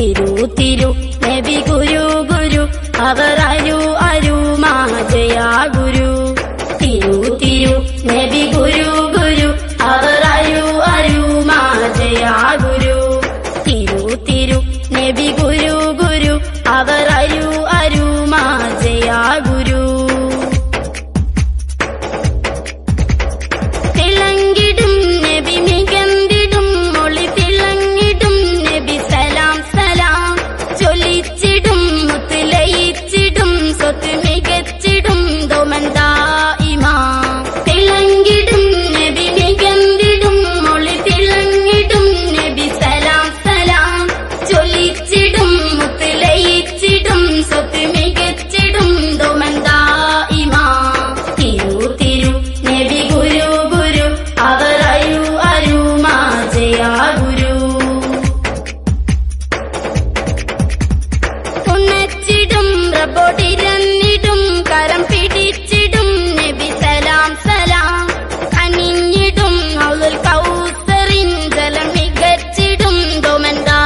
തിരു തിരു നബി ഗുരു ഗുരു അവർ അരു അരു മാജയാ ഗുരു തിരു തിരു നബി ഗുരു ഗുരു അവർ അരു അരു മാജയാ ഗുരു തിരു തിരു നബി ഗുരു ഗുരു അവർ അരു അരു മാജയാ ഗുരു തിളങ്ങിടും നബി മികന്തിടും മൊളി തിളങ്ങിടും നബി സലാം സലാം ചൊല്ലിച്ചിടും മുത്ത് ലയിച്ചിടും സ്വത്ത് മികച്ചിടും ദോമന്താ ഇമാം തിളങ്ങിടും നബി മികന്തിടും മൊളി തിളങ്ങിടും നബി സലാം സലാം ചൊല്ലിച്ചിടും മുത്ത് ലയിച്ചിടും സ്വത്ത് മികച്ചിടും ദോമന്താ ഇമാം തിരു തിരു നബി ഗുരു ഗുരു അവർ അരു അരു മാജയാ ഗുരു ഉണച്ചിടും റബ്ബോടിരന്നിടും കരം പിടിച്ചിടും നബി സലാം സലാം അണിഞ്ഞിടും ഹൗലുൽ കൗസറിൻ ജലം മികച്ചിടും ദോമന്താ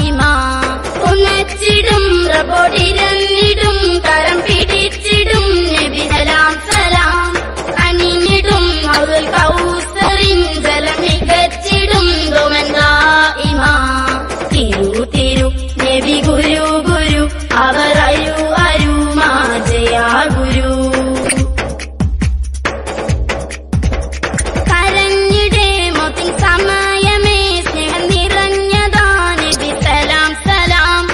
ഇമാം ഉണച്ചിടും റബ്ബോടിരന്നിടും കരം പിടിച്ചിടും നബി സലാം സലാം അണിഞ്ഞിടും ഹൗലുൽ കൗസറിൻ ജലം മികച്ചിടും ദോമന്താ ഇമാം തിരു തിരു നബി ഗുരു ഗുരു അവർ അരു അരു മാജയാ ഗുരു കരഞ്ഞിടേ മോത്തിൻ സമയമേ സ്നേഹം നിറഞ്ഞതാ നബി സലാം സലാം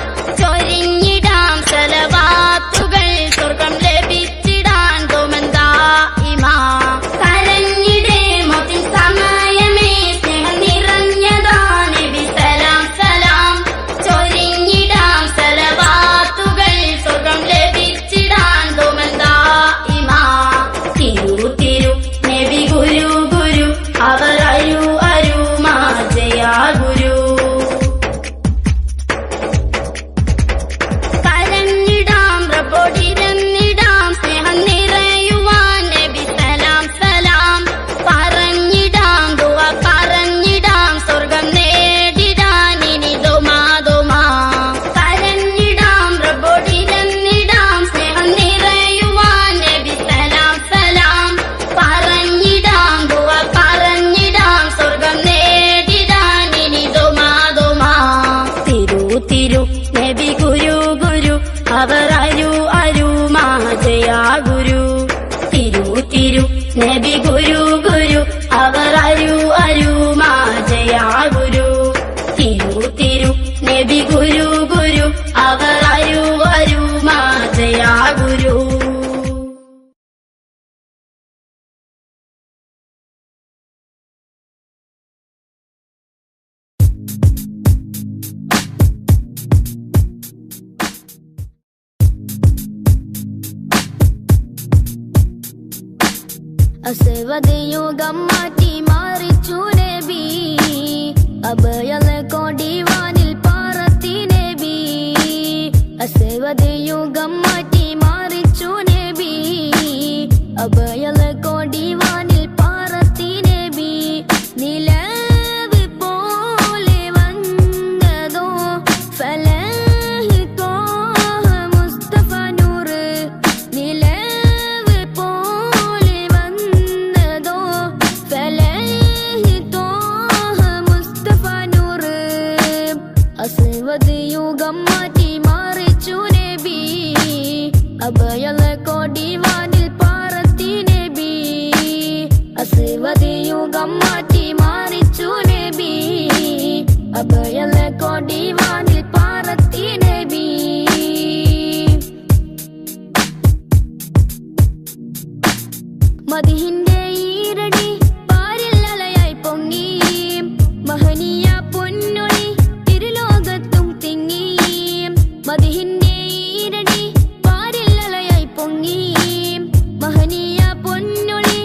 ചൊരിഞ്ഞിടാം സലവാത്തുകൾ സ്വർഗം ലഭിച്ചിടാൻ ദോമന്താ ഇമാം കരഞ്ഞിടേ മോത്തിൻ സമയമേ സ്നേഹം നിറഞ്ഞതാ നബി സലാം സലാം ചൊരിഞ്ഞിടാം സലവാത്തുകൾ സ്വർഗം ലഭിച്ചിടാൻ ദോമന്താ ഇമാം തിരു തിരു നബി ഗുരു ഗുരു അവർ അരു അരു മാജയാ ഗുരു കരഞ്ഞിടാം റബ്ബോടിരന്നിടാം സ്നേഹം നിറയുവാൻ നബി സലാം സലാം പറഞ്ഞിടാം ദുആ പറഞ്ഞിടാം സ്വർഗം നേടിടാൻ ഇനി ദോമാ ദോമാ കരഞ്ഞിടാം റബ്ബോടിരന്നിടാം സ്നേഹം നിറയുവാൻ നബി സലാം സലാം പറഞ്ഞിടാം ദുആ പറഞ്ഞിടാം സ്വർഗം നേടിടാൻ ഇനി ദോമാ ദോമാ തിരു തിരു നബി ഗുരു ഗുരു അവർ അരു അരു മാജയാ ഗുരു തിരു തിരു നബി ഗുരു ഗുരു അവർ അരു അരു മാജയാ ഗുരു തിരു തിരു നബി ഗുരു ഗുരു അവർ അരു അരു മാജയാ ഗുരു അസവദയുഗം മാറ്റി മാറിച്ചു നബി അഭയല കൊടിവാനിൽ പാറത്തി നബി അസവദയുഗം മാറ്റി മാറിച്ചു നബി അഭയല കൊടിവാനിൽ പാറത്തി നബി നിലവ് പോലെ വന്നതോ ഫലഹ് ത്വാഹ മുസ്തഫ നൂറ് നിലവ് പോലെ വന്നതോ ഫലഹ് ത്വാഹ മുസ്തഫ നൂറ് അസ്വദ് യുഗം മാറ്റി മാറിച്ചു നബി അഭയല കൊടിവാനിൽ പാറത്തി നബി അസ്വദ് യുഗം മാറ്റി മാറിച്ചു നബി അഭയല കൊടിവാനിൽ പാറത്തി നബി മദിഹിന്റെ ഈരടി പാരിൽ അലയായി പൊങ്ങി മഹനീയ പൊന്നൊളി ഇരുലോകത്തും തിങ്ങി മദിഹിന്റെ ഈരടി പാരിൽ അലയായി പൊങ്ങി മഹനീയ പൊന്നൊളി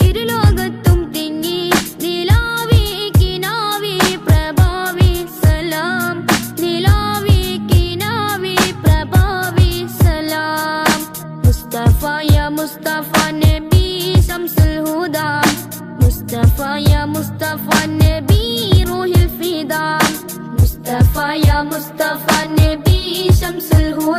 ഇരുലോകത്തും തിങ്ങി നിലാവി കിനാവി പ്രഭാവി സലാം നിലാവി കിനാവി പ്രഭാവി സലാം മുസ്തഫ യാ മുസ്തഫ നബി ശംസുൽ ഹുദാ മുസ്തഫ യാ മുസ്തഫ നബി റൂഹിൽ ഫിദാ മുസ്തഫ യാ മുസ്തഫ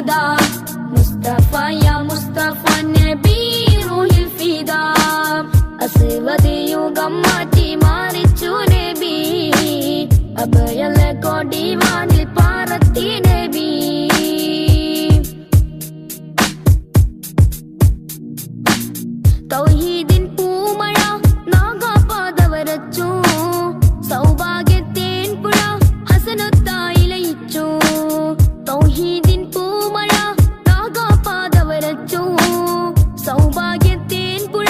الهدى مصطفى يا مصطفى نبي روح الفداء أسود യുഗം മാറ്റി മാറിച്ചു നബി അഭയല കൊടിവാനിൽ പാറത്തി നബി തൗഹീദിൻ പൂമഴ നാഗാപാദവരച്ചു സൗഭാഗ്യത്തേൻ പുഴ ഹസനത്തായി ലയിച്ചു തൗഹീദിൻ പൂമഴ നാഗാപാദവരച്ചു സൗഭാഗ്യത്തേൻ പുഴ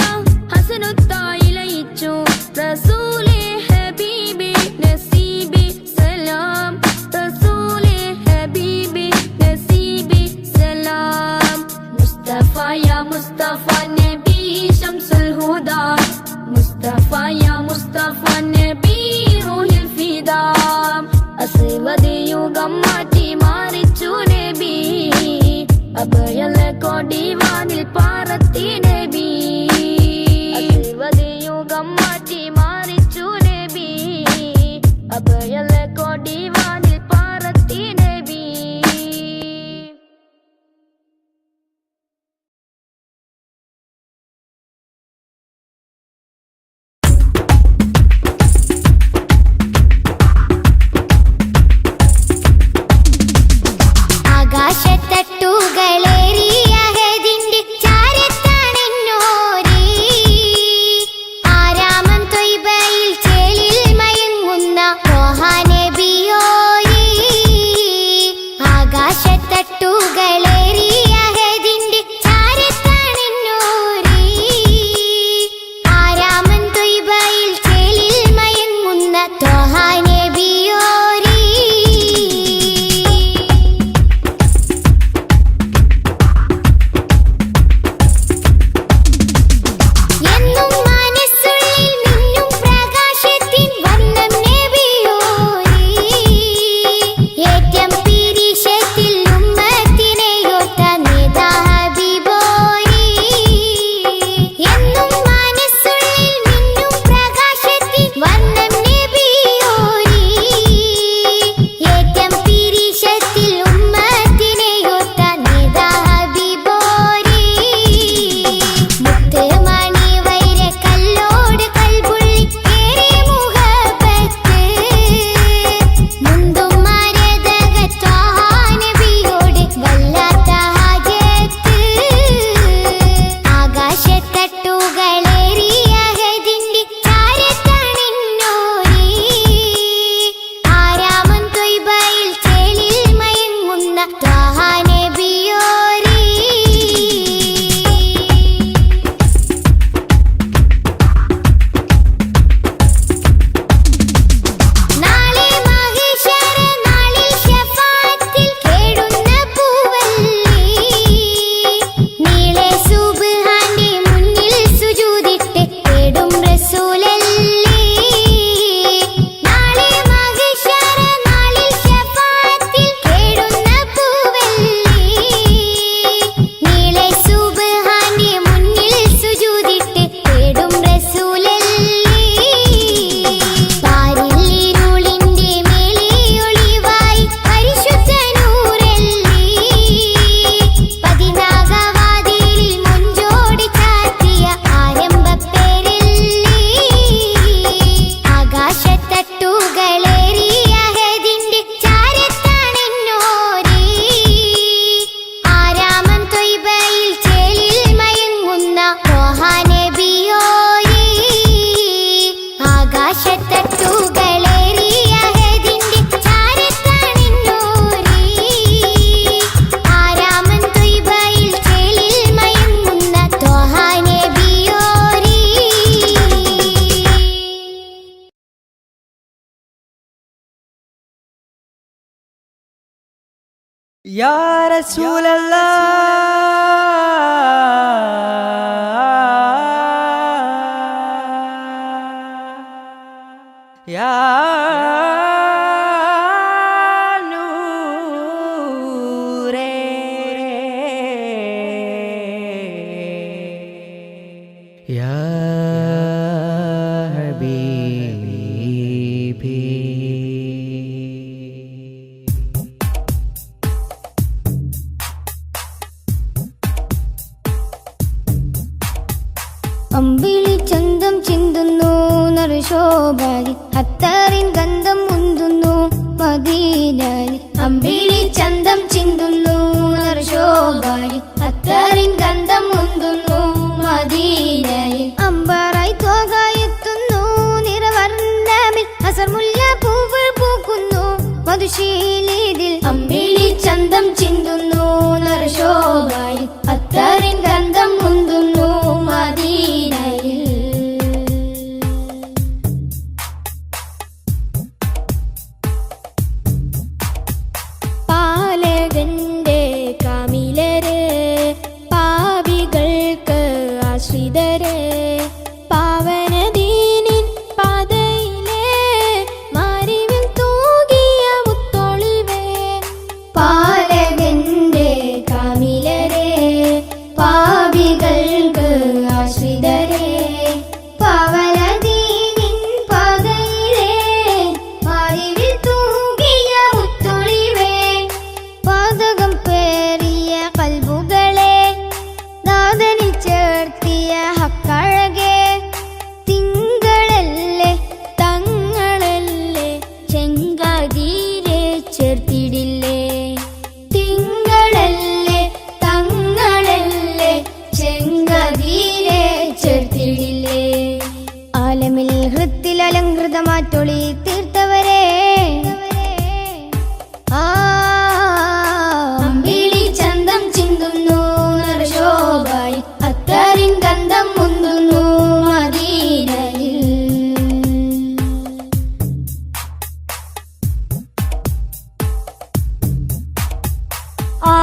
ഹസനത്തായി ലയിച്ചു റസൂലേ ഹബീബി നസീബി സലാം റസൂലേ ഹബീബി നസീബി സലാം മുസ്തഫ യാ മുസ്തഫ നബി ശംസുൽ ഹുദാ മുസ്തഫ യാ മുസ്തഫ നബി റൂഹിൽ ഫിദാ അസ്വദ് യുഗം മാറ്റി മാറിച്ചു നബി അഭയല കൊടിവാനിൽ പാറത്തി നബി അസ്വദ് യുഗം മാറ്റി മാറിച്ചു നബി അഭയല കൊടിവാനിൽ പാറത്തി നബി ആകാശത്തട്ടുകളേറിയ ഹദിന്റെ ചാരത്താണെന്നോരേ ആരാമം ത്വയ്ബയിൽ ചേലിൽ മയങ്ങുന്ന ത്വാഹ നബിയോരേ ആകാശത്തട്ടുകളേറിയ ഹദിന്റെ ചാരത്താണെന്നോരേ ആരാമം ത്വയ്ബയിൽ ചേലിൽ മയങ്ങുന്ന ത്വാഹ നബിയോരേ എന്നും മനസ്സുള്ളിൽ മിന്നും പ്രകാശത്തിൻ വർണ്ണം നബിയോരേ ഏറ്റം പിരിശത്തിൽ ഉമ്മത്തിനെയൊത്ത നേതാ ഹബീബോരേ എന്നും മനസ്സുള്ളിൽ മിന്നും പ്രകാശത്തിൻ വർണ്ണം നബിയോരേ ഏറ്റം പിരിശത്തിൽ ഉമ്മത്തിനെയൊത്ത നേതാ ഹബീബോരേ മുത്ത് മണി വൈര കല്ലോട് കൽബുള്ളി ഏറെ മുഹബത്ത് മുന്തും മരതക ത്വാഹ നബിയോട് വല്ലാത്ത ഹാജത്ത് ആകാശത്തട്ടുകളേറിയ ഹദിന്റെ ചാരത്താണെന്നോരേ ആരാമം ത്വയ്ബയിൽ ചേലിൽ മയങ്ങുന്ന ത്വാഹ നബിയോരേ നാളെ മഹ്ശറ നാളിൽ ശഫാഅത്തിൽ കേടുന്ന പൂവല്ലേ നീളെ സുബ്ഹാന്റെ മുന്നിൽ സുജൂദിട്ട് തേടും റസൂലല്ലേ നാളെ മഹ്ശറ നാളിൽ ശഫാഅത്തിൽ കേടുന്ന പൂവല്ലേ നീളെ സുബ്ഹാന്റെ മുന്നിൽ സുജൂദിട്ട് തേടും റസൂലല്ലേ പാരിലിരുളിന്റെ മേലെ ഒളിവായി പരിശുദ്ധ നൂറല്ലേ പതിനാഗവാതിലിൽ മുഞ്ചോടി ചാർത്തിയ ആരംഭപ്പേരല്ലേ ആകാശത്തട്ടുകളേറിയ ഹദിന്റെ ചാരത്താണെന്നോരേ ആരാമം ത്വയ്ബയിൽ ചേലിൽ മയങ്ങുന്ന ത്വാഹ നബിയോരേ ആകാശത്തട്ടുകളേറിയ ഹദിന്റെ ചാരത്താണെന്നോരേ ആരാമം ത്വയ്ബയിൽ ചേലിൽ മയങ്ങുന്ന ത്വാഹ നബിയോരേ യാ റസൂലല്ലാഹ് യാ നൂറേ യാ ഹബീബി അമ്പിളി ചന്തം ചിന്തുന്നു നറുശോഭാരി അത്തറിൻ ഗന്ധം മുന്തുന്നു മദീനയിൽ അമ്പിളി ചന്തം ചിന്തുന്നു നറുശോഭാരി അത്തറിൻ ഗന്ധം മുന്തുന്നു മദീനയിൽ അമ്പറായി തോകായെത്തുന്നു നിറവർണ്ണമിൽ അസർമുല്ല പൂവ് പൂക്കുന്നു മധുശീലിതിൽ അമ്പിളി ചന്തം ചിന്തുന്നു നറുശോഭാരി അത്തറിൻ ഗന്ധം മുന്തുന്നു മദീനയിൽ പാലകന്റെ കാമിലര് പാപികൾക്ക് ആശ്രിതര് പാവനദീനിൻ പാതയിലെ മാരിവിൽ തൂകിയ മുത്തൊളിവേ പാലകന്റെ കാമിലരെ പാപികൾക്ക് ആശ്രിതരെ പാവനദീനിൻ പാതയിലെ മാരിവിൽ തൂകിയ മുത്തൊളിവേ പാതകം പേറിയ കൽബുകളെ നാദനിൽ ചേർത്തിയ ഹക്കഴകെ തിങ്കളല്ലേ തങ്ങളല്ലേ ചെങ്കാതീരെ ചേർത്തിടില്ലേ തിങ്കളല്ലേ തങ്ങളല്ലേ ചെങ്കാതീരെ ചേർത്തിടില്ലേ ആലമിൽ ഹൃത്തിൽ അലങ്കൃതമാറ്റൊളി തീർത്തവരെ അമ്പിളി ചന്തം ചിന്തുന്നു നറുശോഭായി അത്തറിൻ ഗന്ധം മുന്തുന്നു മദീനയിൽ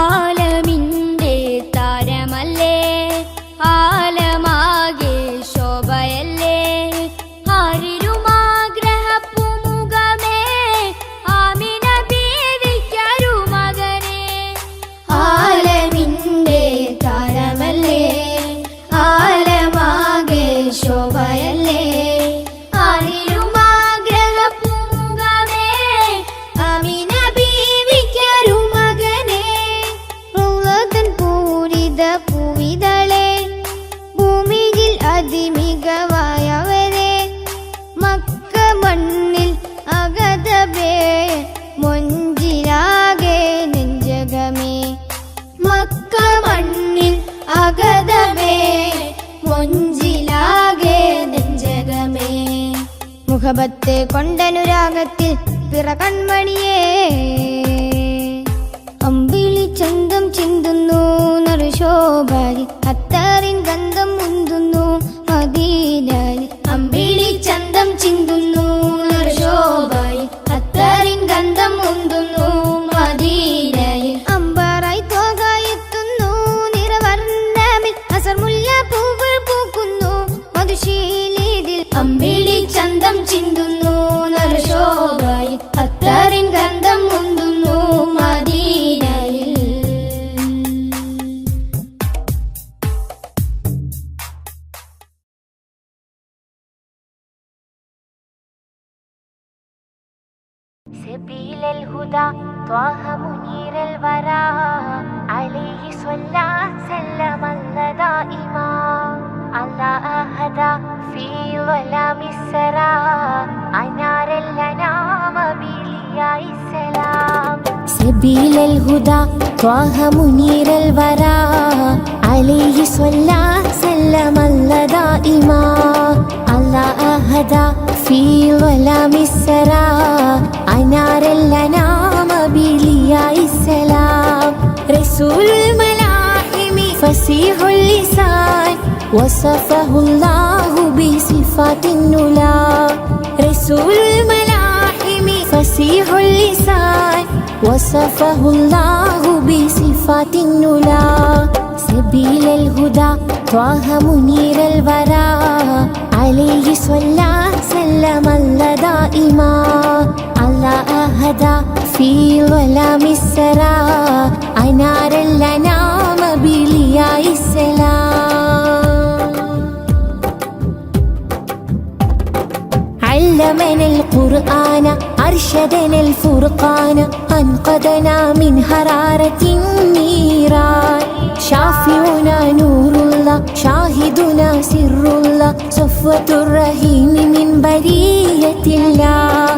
ആലമിന്റെ താരമല്ലേ ആലമാകെ ശോഭയല്ലേ ആരിരുമാഗ്രഹപ്പുമുഖമേ ആമിന ബീവിക്കൊരു മകനെ ആലമിന്റെ താരമല്ലേ ആലമാകെ ശോഭയല്ലേ ആരിരുമാഗ്രഹപ്പുമുഖമേ ആമിന ബീവിക്കൊരു മകനെ റൗളതൻ പൂരിത പൂവിതളെ ഭൂമിയിൽ അതിമികവായവരെ മക്ക മണ്ണിൽ അഗതബേ മൊഞ്ചിലാകെ നെഞ്ചകമേ മക്ക മണ്ണിൽ അഗതബേ മൊഞ്ചിലാകെ നെഞ്ചകമേ മുഖബത്ത് കൊണ്ടനുരാഗത്തിൽ പിറ കൺമണിയേ അമ്പിളി ചന്തം ചിന്തുന്നു നറുശോഭാരി അത്തറിൻ ഗന്ധം മുന്തുന്നു മദീനയിൽ അമ്പിളി ചന്തം ചിന്തുന്നു നറുശോഭാരി അത്തറിൻ ഗന്ധം മുന്തുന്നു മദീനയിൽ അമ്പറായി തോകായെത്തുന്നു നിറവർണ്ണമിൽ അസർമുല്ല പൂവ് പൂക്കുന്നു മധുശീലിതിൽ അമ്പിളി ചന്തം ചിന്തുന്നു നറുശോഭാരി അത്തറിൻ ഗന്ധം മുന്തുന്നു മദീനയിൽ سبيل الهدى طه منير الورى عليه صلى سلم الله دائما الله أهدى في ظلام السرى أنار الأنام بلياء السلام سبيل الهدى طه منير الورى عليه صلى سلم الله دائما الله أهدى في ظلام السرى أنار الأنام بلياء السلام رسول الملاحم فصيح اللسان وصفه الله بصفات النلا رسول الملاحم فصيح اللسان وصفه الله بصفات النلا سبيل الهدى طه منير الورى عليه صلى سلم الله دائما الله أهدى في ظلام السرى أنار الأنام بلياء السلام علمنا القرآن أرشدنا الفرقان أنقذنا من حرارة النيران شافعنا نور الله شاهدنا سر الله صفوة الرحيم من برية الله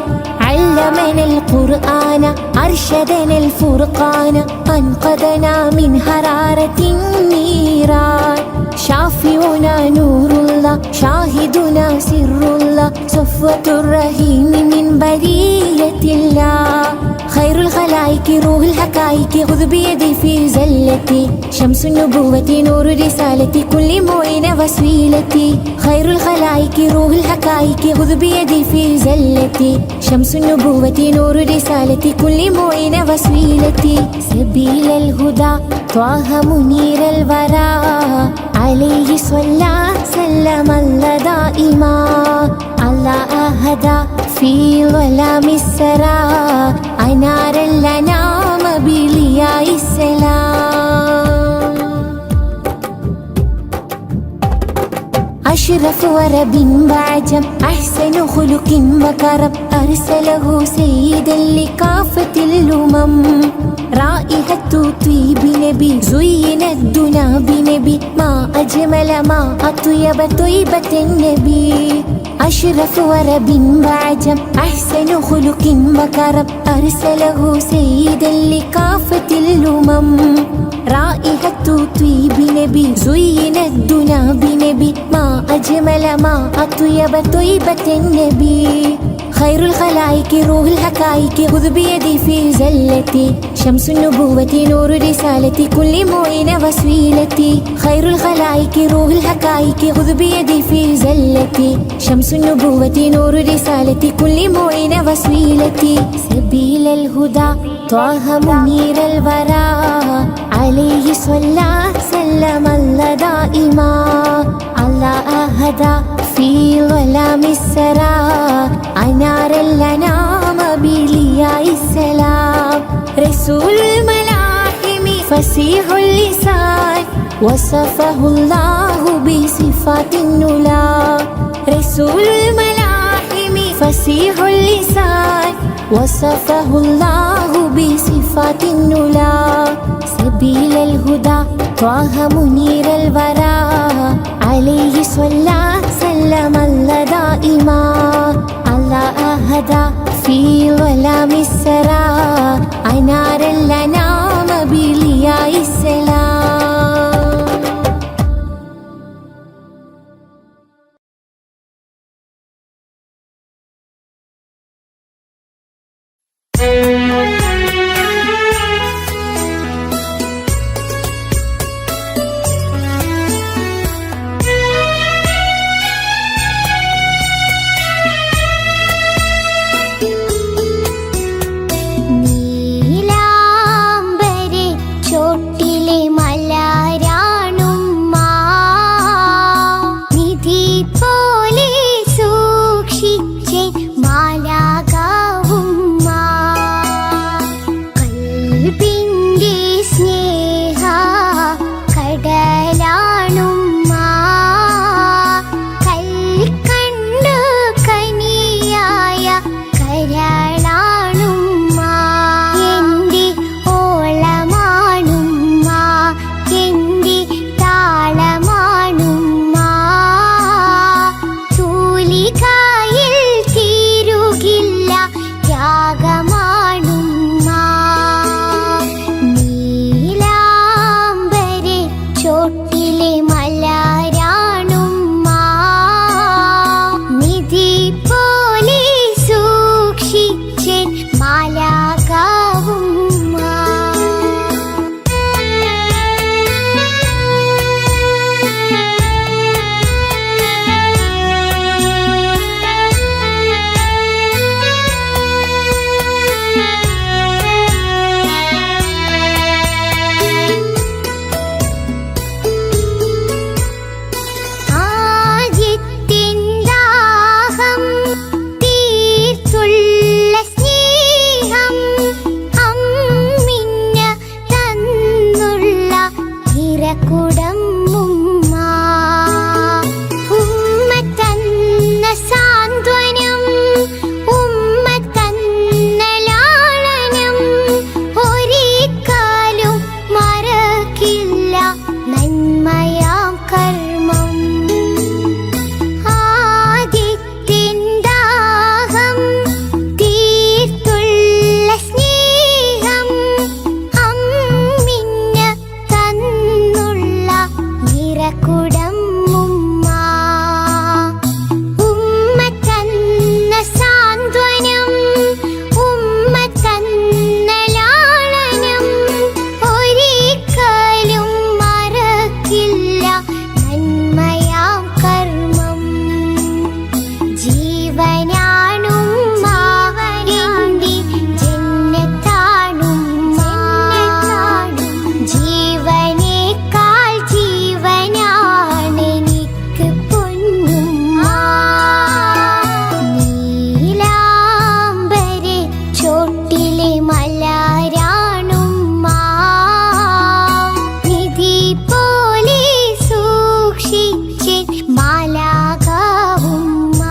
علمنا القرآن أرشدنا الفرقان أنقذنا من حرارة النيران شافعنا نور الله شاهدنا سر الله صفوة الرحيم من برية الله خير الخلائق روح الحقائق خذ بيدي في زلتي شمس النبوة نور رسالتي كل معين وسيلتي خير الخلائق روح الحقائق خذ بيدي في زلتي شمس النبوة نور رسالتي كل معين وسيلتي سبيل الهدى طه منير الورى عليه صلى سلم الله دائما الله أهدى في ظلام السرى أنار الأنام بلياء السلام أشرف ورب وعجم أحسن خلق وكرم أرسله سيدا لكافة الأمم رائحة طيب نبي زين الدنا بنبي ما أجمل ما أطيب طيبة النبي أشرف ورب وعجم أحسن خلق وكرم أرسله سيدا لكافة الأمم رائحة طيب نبي زين الدنا بنبي ما أجمل ما أطيب طيبة النبي خير الخلائق روح الحقائق خذ بيدي في زلتي شمس النبوة نور رسالتي كل معين وسيلتي خير الخلائق روح الحقائق خذ بيدي في زلتي شمس النبوة نور رسالتي كل معين وسيلتي سبيل الهدى طه منير الورى عليه صلى سلم الله دائما الله أهدى في ظلام السرى أنار الأنام بلياء السلام رسول الملاحم فصيح اللسان وصفه الله بصفات النلا رسول الملاحم فصيح اللسان وصفه الله بصفات النلا سبيل الهدى طه منير الورى عليه صلى سلم الله دائما الله أهدى في ظلام السرى أنار الأنام بلياء السلام തീർത്തുള്ള സ്നേഹം കൽബിലെ മലരാണുമ്മ നിധി പോലെ സൂക്ഷിച്ച് മാലാകവുമ്മ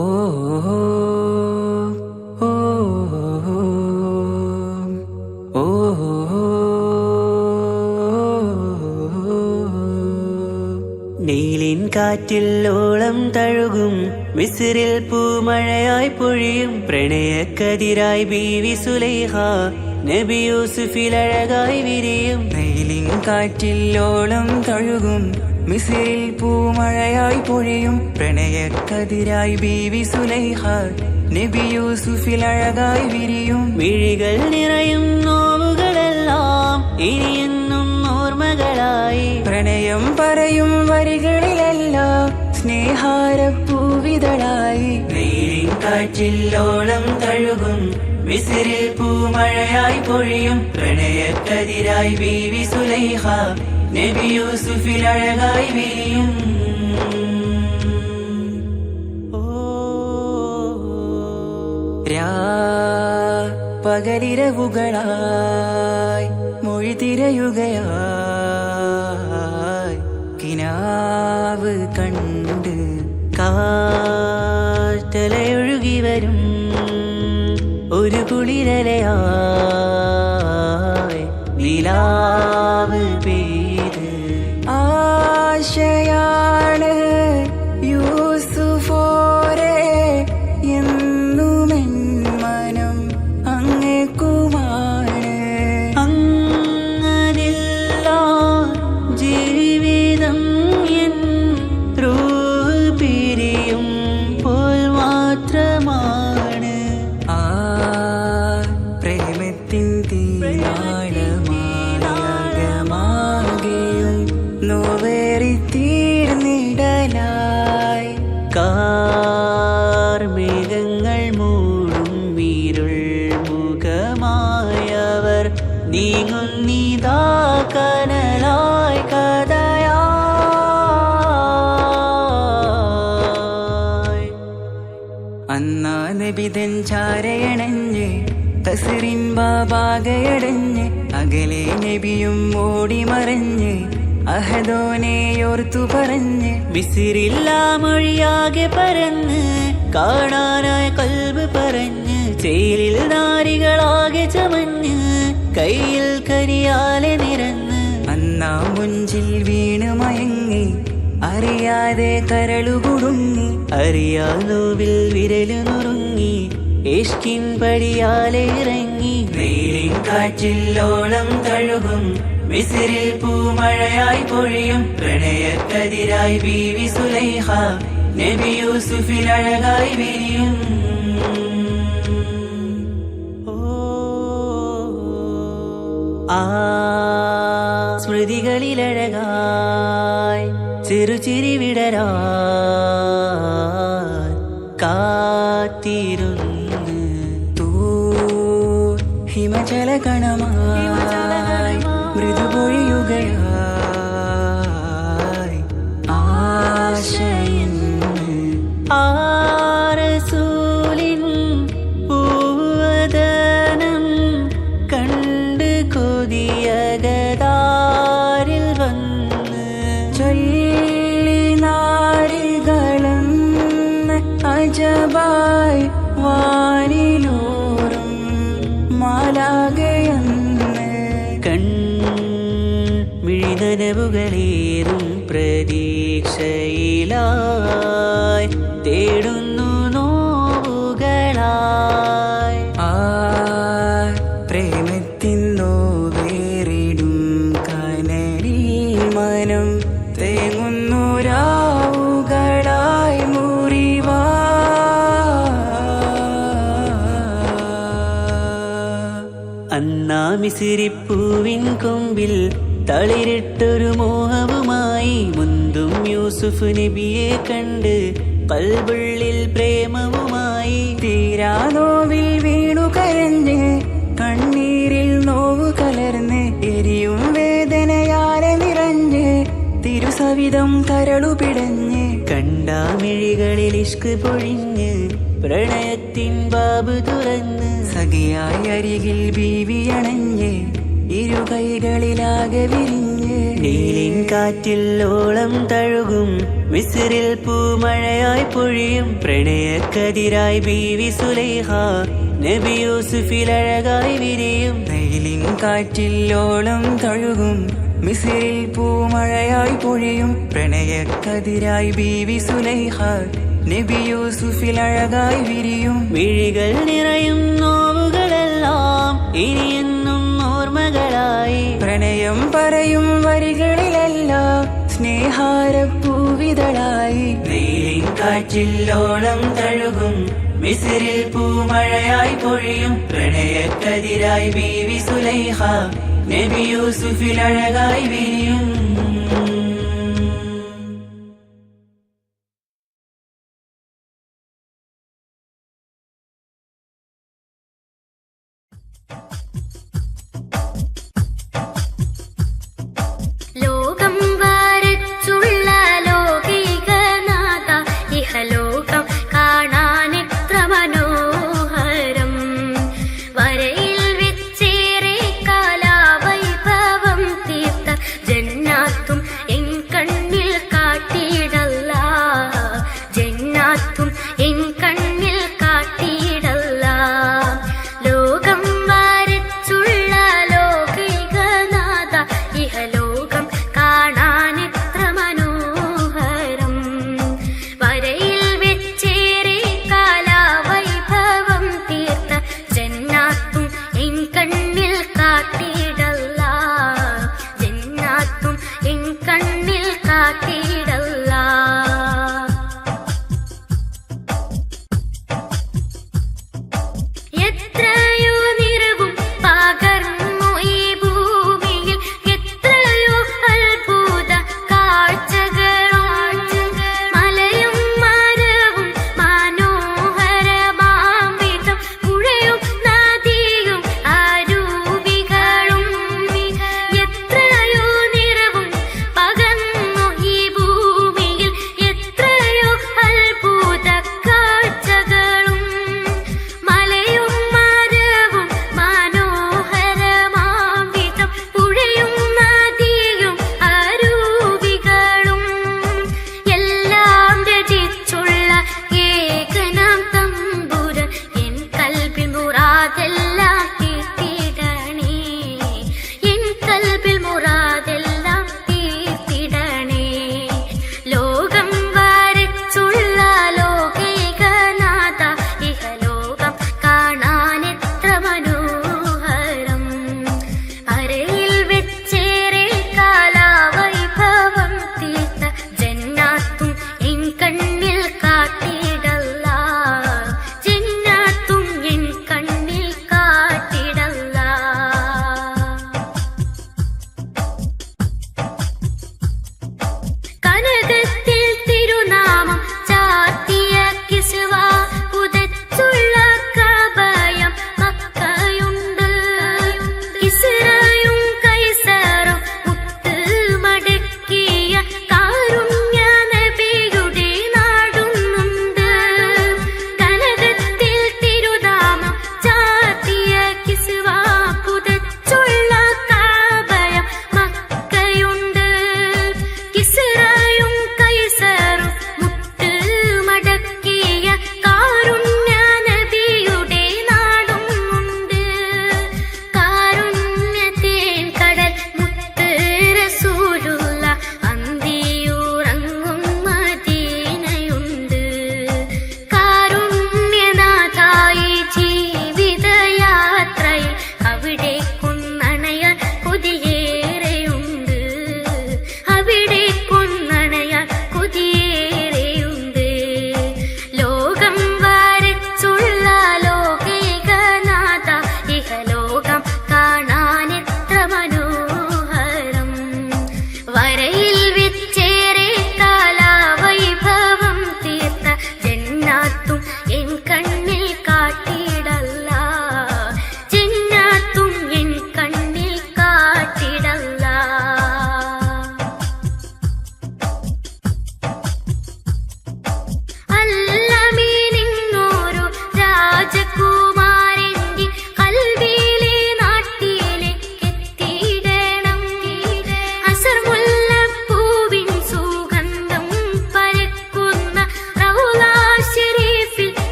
ഓ ഓ ഓ നീലിൻ കാറ്റിൽ ഓളം തഴുകും മിസ്രിൽ പൂമഴയായി പൊഴിയും പ്രണയക്കതിരായി ബീവി സുലൈഹ നബി യൂസുഫിൽ അഴകായി വിരിയും. നീലിൻ കാറ്റിൽ ഓളം തഴുകും മിസ്രിൽ പൂമഴയായി പൊഴിയും പ്രണയക്കതിരായി ബീവി സുലൈഹ നബി യൂസുഫിൽ അഴകായി വിരിയും. മിഴികൾ നിറയും നോവുകളെല്ലാം ഇനിയെന്നും ഓർമ്മകളായി പ്രണയം പറയും വരികളിലെല്ലാം സ്നേഹാരപ്പൂവിതളായി. നീലിൻ കാറ്റിൽ ഓളം തഴുകും മിസ്രിൽ പൂമഴയായി പൊഴിയും പ്രണയക്കതിരായി ബീവി സുലൈഹ നബി യൂസുഫിൽ അഴകായി വിരിയും. പകലിരവുകളായി മൊഴി തിരയുകയായി കിനാവ് കണ്ട് കാറ്റലയൊഴുകി വരും ഒരു കുളിരലയായി നിലാവ് പെയ്ത് ആശയാണ് യൂസുഫോരെ എന്നുമെൻ മനം അങ്ങേക്കുമാണ്. അങ്ങനില്ല ജീവിതം എൻ റൂഹ് പിരിയും പോൽ മാത്രമാണ്. ആ പ്രേമത്തിൻ തീരാളമാകെയും നോവേറി തീർന്നിടലായി കാർമേഘങ്ങൾ മൂടും വീരുൾ മുഖമായവർ നീങ്ങുന്നിതാ കനലായി കഥയായി. അന്നാ നബിതൻ ചാരയണഞ്ഞ് തസ്റിൻ ബാബാകയടഞ്ഞ് അകലെ നബിയും ഓടിമറഞ്ഞ് അഹദോനെയോർത്തു പറഞ്ഞ് മിസ്രില്ല മൊഴിയാകെ പരന്ന് കാണാനായ കൽബ് പറഞ്ഞ് ചേലിൽ നാരികളാകെ ചമഞ്ഞ് കയ്യിൽ കരിയാലെ നിരന്ന് അന്നാ മുഞ്ചിൽ വീണ് മയങ്ങി അറിയാതെ കരളുകുടുങ്ങി അറിയാനോവിൽ വിരലു നുറുങ്ങി ഇഷ്കിൻ പടിയാലെ ഇറങ്ങി. നീലിൻ കാറ്റിൽ ഓളം തഴുകും മിസ്രിൽ പൂമഴയായി പൊഴിയും പ്രണയക്കതിരായി ബീവി സുലൈഹ നബി യൂസുഫിൽ അഴകായി വിരിയും. ആ സ്മൃതികളിലഴകായി ചെറുചിരി വിടരാൻ കാത്തിരുന്ന് ഹിമജലകണമായി മൃദുപൊഴിയുകയായി ആശയിൻ ആരസൂലിൻ പൂവദനം കണ്ട് കൊതിയകതാരിൽ വന്ന് ചൊല്ലി നാരികളെന്ന് അജബായി വാനിലൂറും മാലാകയെന്ന് കൺമിഴിനനവുകളേറും പ്രതീക്ഷയിലായി തേടുന്നു നോവുകളായി. ആ പ്രേമത്തിൻ നോവേറിടും കനലിൽ മനം തേങ്ങുന്നു രാവുകളായി മുറിവാ. അന്നാ മിസ്രിപ്പൂവിൻ കൊമ്പിൽ തളിരിട്ടൊരു മോഹവുമായി മുന്തും യൂസുഫ് നബിയെ കണ്ട് കൽബുള്ളിൽ പ്രേമവുമായി തീരാനോവിൽ വീണു കരഞ്ഞ് കണ്ണീരിൽ നോവു കലർന്ന് എരിയും വേദനയാലെ നിറഞ്ഞ് തിരുസവിധം കരളുപിടഞ്ഞ് കണ്ടാമിഴികളിൽ ഇഷ്ക് പൊഴിഞ്ഞ് പ്രണയത്തിൻ ബാബ് തുറന്ന് സഖിയായി അരികിൽ ബീവി അണഞ്ഞ് ഇരു കൈകളിലാകെ വിരിഞ്ഞ് നീലിൻ കാറ്റിൽ ഓളം തഴുകും മിസ്രിൽ പൂമഴയായി പൊഴിയും പ്രണയക്കതിരായി ബീവി സുലൈഹ നബി യൂസുഫിൽ അഴകായി വിരിയും നീലിൻ കാറ്റിൽ ഓളം തഴുകും മിസ്രിൽ പൂമഴയായി പൊഴിയും പ്രണയക്കതിരായി ബീവി സുലൈഹ നബി യൂസുഫിൽ അഴകായി വിരിയും മിഴികൾ നിറയും നോവുകളെല്ലാം ഇനിയെന്നും ഓർമ്മകളായി പ്രണയം പറയും വരികളിലെല്ലാം സ്നേഹാരപ്പൂവിതളായി നീലിൻ കാറ്റില്ലോളം തഴുകും മിസ്രിൽ പൂമഴയായി പൊഴിയും പ്രണയക്കതിരായി ബീവി സുലൈഹ നബി യൂസുഫിൽ അഴകായി വിരിയും ലോകം വരച്ചുള്ള ലോകികനാഥ ഇഹലോകം കാണാനെത്ര മനോഹരം വരയിൽ വെച്ചേറെ കാലാവൈഭവം തീർത്ത ജന്നാത്തും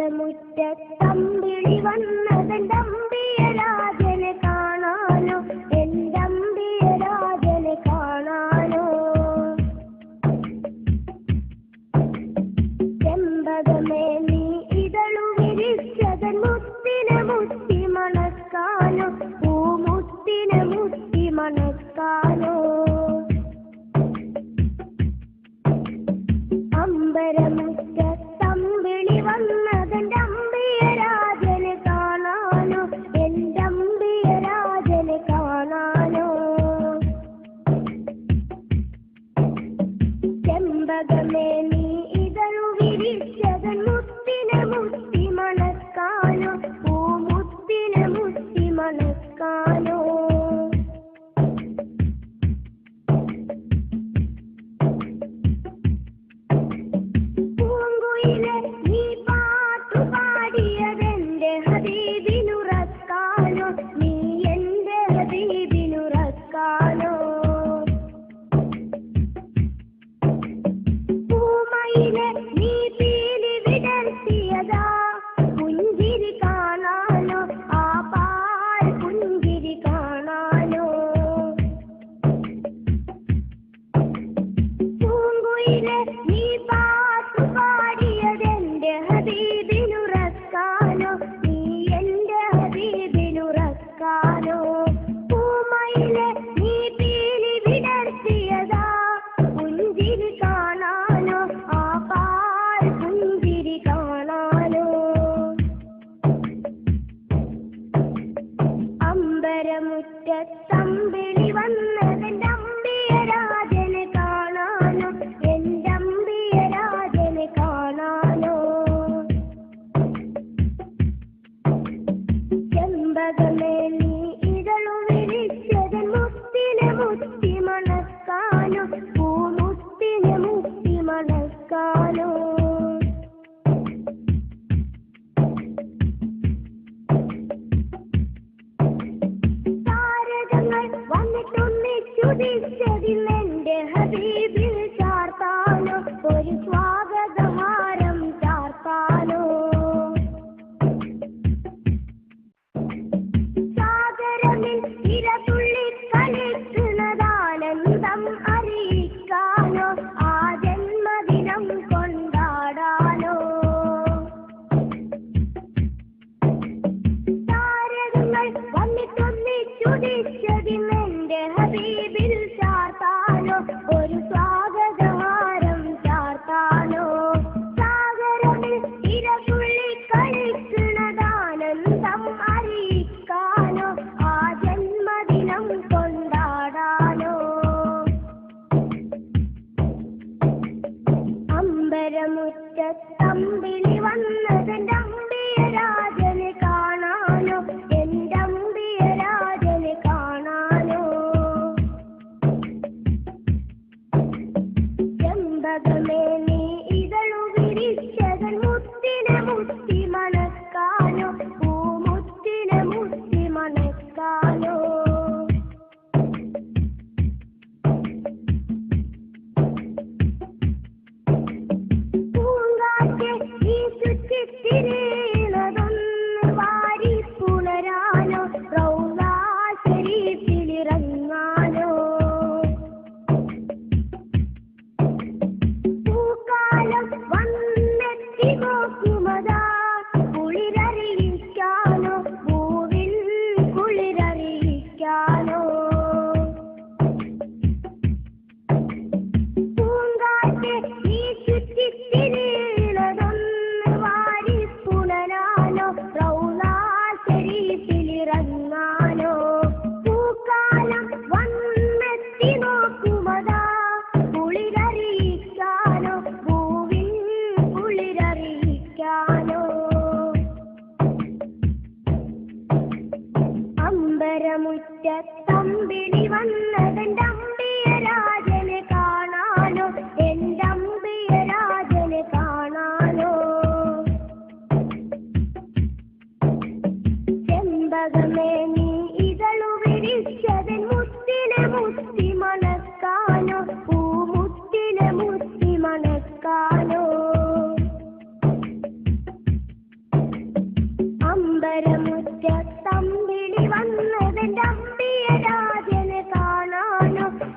അമ്പരമുറ്റത്തമ്പിളി വന്നതെന്തമ്പിയ രാജനെ കാണാനോ, എന്തമ്പിയ രാജനെ കാണാനോ. ചെമ്പകമേ നീ ഇതളു വിരിച്ചതൻ മുത്തിനെ മുത്തി മണക്കാനോ, പൂമുത്തിനെ മുത്തി മണക്കാനോ. അമ്പരമുറ്റത്തമ്പിളി വന്നതെന്റെ അമ്പിയ രാജനെ കാണാനോ, എന്റെ അമ്പിയ രാജനെ കാണാനോ. ചെമ്പകമേ നീ ഇതളു വിരിച്ചതൻ മുത്തിനെ മുത്തി മണക്കാനോ, പൂമുത്തിനെ മുത്തി മണക്കാനോ. പൂങ്കുയിലെ നീ പാട്ടു പാടിയതെന്റെ ഹബീബിനുറക്കാനോ, നീ എന്റെ ഹബീബിനുറക്കാനോ. പൂമയിലെ നീ പീലി വിടർത്തിയതാ പുഞ്ചിരി കാണാനോ, ആ പാൽ പുഞ്ചിരി കാണാനോ. പൂങ്കുയിലെ നീ പാട്ടു പാടിയതെന്റെ ഹബീബിനുറക്കാനോ, നീ എന്റെ ഹബീബിനുറക്കാനോ. പൂമയിലെ നീ പീലി വിടർത്തിയതാ പുഞ്ചിരി കാണാനോ, ആ പാൽ പുഞ്ചിരി കാണാനോ. അമ്പരമുറ്റത്തമ്പിളി വന്നതെന്റെ അമ്പിയ രാജനെ കാണാനോ, എന്റെ അമ്പിയ രാജനെ കാണാനോ. ചെമ്പകമേ നീ ഇതളു വിരിച്ചതൻ മുത്തിനെ മുത്തി മണക്കാനോ, പൂമുത്തിനെ മുത്തി മണക്കാനോ. താരകങ്ങൾ വന്നിട്ടൊന്നിച്ചുദിച്ചതിന്നെന്റെ ഹബീബിൽ ചാർത്താനോ, ഒരു സ്വാഗതഹാരം ചാർത്താനോ. സാഗരമിൽ ഇരതുള്ളി കളിക്കുന്നതാനന്ദം അറിയിക്കാനോ, ആ ജന്മദിനം കൊണ്ടാടാനോ. താരകങ്ങൾ വന്നിട്ടൊന്നിച്ചുദിച്ചതിന്നെന്റെ ഹബീബിൽ ചാർത്താനോ, ഒരു സ്വാഗതഹാരം ചാർത്താനോ. സാഗരമിൽ ഇരതുള്ളി കളിക്കുന്നതാനന്ദം അറിയിക്കാനോ, ആ ജന്മദിനം കൊണ്ടാടാനോ. അമ്പരമുറ്റത്തമ്പിളി വന്നതെന്റെ അമ്പിയ രാജനെ കാണാനോ, എന്റെ അമ്പിയ രാജനെ കാണാനോ. ചെമ്പകമേ നീ ഇതളു വിരിച്ചതൻ മുത്തിനെ മുത്തി മണക്കാനോ, പൂമുത്തിനെ മുത്തി മണക്കാനോ. പൂങ്കാറ്റ് നീ ചുറ്റിത്തിരിയണതൊന്ന് വാരി പുണരാനോ, റൗളാ ശരീഫിലിറങ്ങാനോ.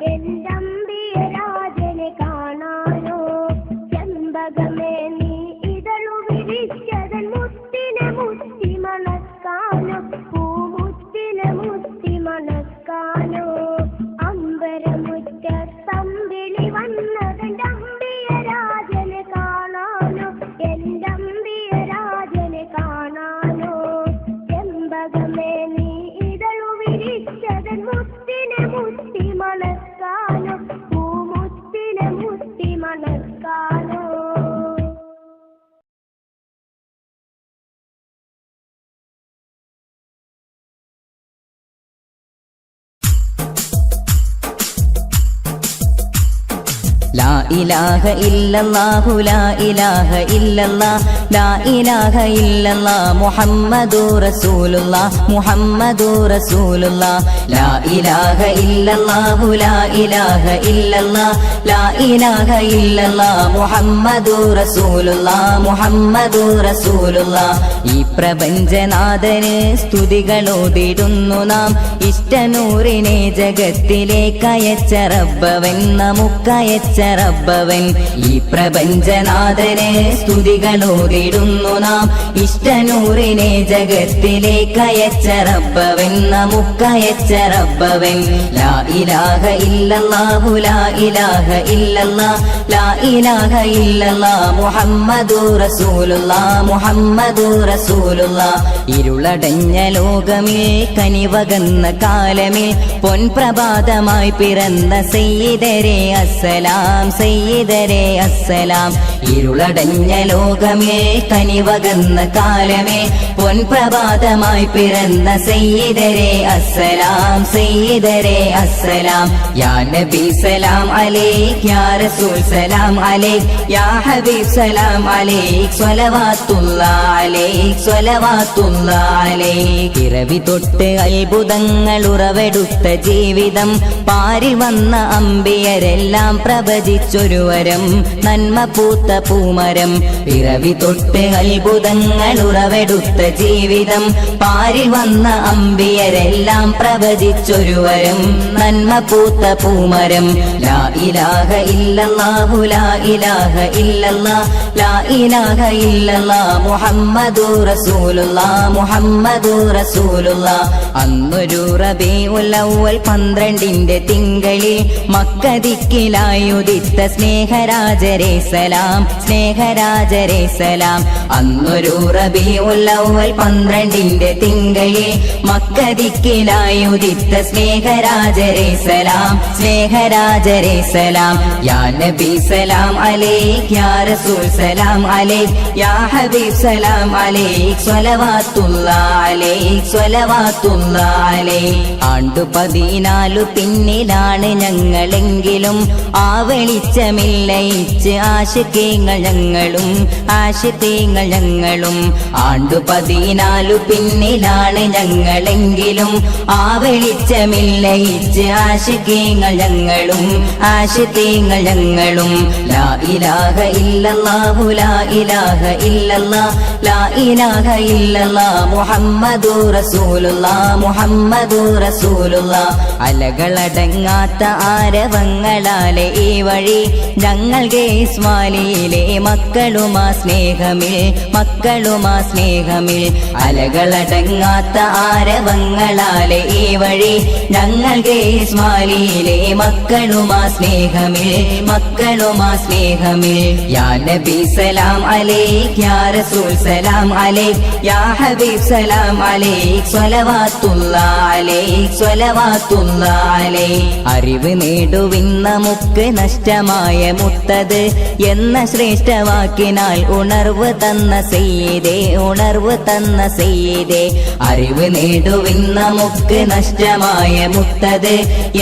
എന്റമ്പിയ രാജനെ കാണാനോ ചെമ്പകമേ നീ ഇതളു വിരിച്ചതൻ മുത്തിനെ മുത്തി മണക്കാനോ പൂമുത്തിനെ മുത്തി മണക്കാനോ അമ്പരമുറ്റ തമ്പിളി വന്നതെന്റെ അമ്പിയ രാജനെ കാണാനോ എന്റമ്പിയ രാജനെ കാണാനോ ചെമ്പകമേ നീ ഇതളു വിരിച്ചതൻ മുത്തിനെ മുത്തി മണക്കാനോ പൂമുത്തിനെ മുത്തി മണക്കാനോ ലാ ഇലാഹ ഇല്ലല്ലാഹു ലാ ഇലാഹ ഇല്ലല്ലാഹ് ലാ ഇലാഹ ഇല്ലല്ലാഹ് മുഹമ്മദുർ റസൂലുള്ളാഹ് മുഹമ്മദുർ റസൂലുള്ളാഹ് ലാ ഇലാഹ ഇല്ലല്ലാഹു ലാ ഇലാഹ ഇല്ലല്ലാഹ് ലാ ഇലാഹ ഇല്ലല്ലാഹ് മുഹമ്മദുർ റസൂലുള്ളാഹ് മുഹമ്മദുർ റസൂലുള്ളാഹ് ഈ പ്രപഞ്ചനാഥന് സ്തുതികളോതിടുന്നു നാം ഇഷ്ടനൂറിനെ ജഗത്തിലേക്കയച്ച റബ്ബവൻ നമുക്കയച്ച റബ്ബവൻ ഈ പ്രപഞ്ചനാഥനെ സ്തുതികളോതിടുന്നു നാം ഇഷ്ടനൂറിനെ ജഗത്തിലേക്കയച്ച റബ്ബവൻ നമുക്കയച്ച റബ്ബവൻ ലാ ഇലാഹ ഇല്ലല്ലാഹു ലാ ഇലാഹ ഇല്ലല്ലാഹ് ലാ ഇലാഹ ഇല്ലല്ലാഹ് മുഹമ്മദുർ റസൂലുള്ളാഹ് മുഹമ്മദുർ റസൂലുള്ളാഹ് ഇരുളടഞ്ഞ ലോകമേ കനിവകന്ന കാലമേ പൊൻപ്രഭാതമായി പിറന്ന സയ്യിദരേ അസ്സലാം സയ്യിദരേ അസ്സലാം ഇരുളടഞ്ഞ ലോകമേ കനിവകന്ന കാലമേ പൊൻപ്രഭാതമായി പിറന്ന സയ്യിദരേ അസ്സലാം സയ്യിദരേ അസ്സലാം യാ നബി സലാം അലൈക് യാ റസൂൽ സലാം അലൈക് യാ ഹബീബ് സലാം അലൈക് സ്വലവാത്തുല്ലാഹ് അലൈക് സ്വലവാത്തുല്ലാഹ് അലൈക് ഇറവി തൊട്ട് അത്ഭുതങ്ങൾ ഉറവെടുത്ത ജീവിതം പാരിൽ വന്ന അമ്പിയരെല്ലാം പ്രവചിച്ചൊരു വരം നന്മ പൂത്ത പൂമരം പിറവി തൊട്ട് അത്ഭുതങ്ങൾ ഉറവെടുത്ത ജീവിതം പാരിൽ വന്ന അമ്പിയരെല്ലാം പ്രവചിച്ചൊരു വരം നന്മ പൂത്ത പൂമരം ലാ ഇലാഹ ഇല്ലല്ലാഹു ലാ ഇലാഹ ഇല്ലല്ലാഹ് ലാ ഇലാഹ ഇല്ലല്ലാഹ് മുഹമ്മദുർ റസൂലുള്ളാഹ് മുഹമ്മദുർ റസൂലുള്ളാഹ് അന്നൊരു റബീഉൽ അവ്വൽ 12ന്റെ തിങ്കളിൽ മക്ക ദിക്കിലായുദിത്ത സ്നേഹരാജരേ സലാം സ്നേഹരാജരേ സലാം അന്നൊരു റബീഉൽ അവ്വൽ 12ന്റെ തിങ്കളിൽ മക്ക ദിക്കിലായുദിത്ത സ്നേഹരാജരേ സലാം സ്നേഹരാജരേ സലാം യാ നബി സലാം അലൈക് യാ റസൂൽ സലാം അലൈക് യാ ഹബീബ് സലാം അലൈക് സ്വലവാത്തുല്ലാഹ് അലൈക് സ്വലവാത്തുല്ലാഹ് അലൈക് ആണ്ടു 14 പിന്നിലാണ് ഞങ്ങളെങ്കിലും ആ വെളിച്ചമില്ലയിച്ച് ആശിക്കീങ്ങൾ ഞങ്ങളും ആശിക്കീങ്ങൾ ഞങ്ങളും ആണ്ടു 14 പിന്നിലാണ് ഞങ്ങളെങ്കിലും ആ വെളിച്ചമില്ലയിച്ച് ആശിക്കീങ്ങൾ ഞങ്ങളും ആശിക്കീങ്ങൾ ഞങ്ങളും ലാ ഇലാഹ ഇല്ലല്ലാഹു ലാ ഇലാഹ ഇല്ലല്ലാഹ് ലാ ഇലാഹ ഇല്ലല്ലാഹ് മുഹമ്മദുർ റസൂലുള്ളാഹ് മുഹമ്മദുർ റസൂലുള്ളാഹ് അലകളടങ്ങാത്ത ആരവങ്ങളാലെ ഈ വഴി ഞങ്ങൾക്ക് ഇസ്മായിലിലെ മക്കളുമാ സ്നേഹമിൽ മക്കളുമാ സ്നേഹമിൽ അലകളടങ്ങാത്ത ആരവങ്ങളാലെ ഈ വഴി ഞങ്ങൾക്ക് ഇസ്മായിലിലെ മക്കളുമാ സ്നേഹമിൽ മക്കളുമാ സ്നേഹമിൽ യാ നബി സലാം അലൈക് യാ റസൂൽ സലാം അലൈക് യാ ഹബീബ് സലാം അലൈക് സ്വലവാത്തുല്ലാഹ് അലൈക് സ്വലവാത്തുല്ലാഹ് അലൈക് അറിവ് നേടുവിൻ നമുക്ക് നഷ്ടമായ മുത്തത് എന്ന ശ്രേഷ്ഠവാക്കിനാൽ ഉണർവ് തന്ന സയ്യിദേ ഉണർവ് തന്ന സയ്യിദേ അറിവ് നേടുവിൻ നമുക്ക് നഷ്ടമായ മുത്തത്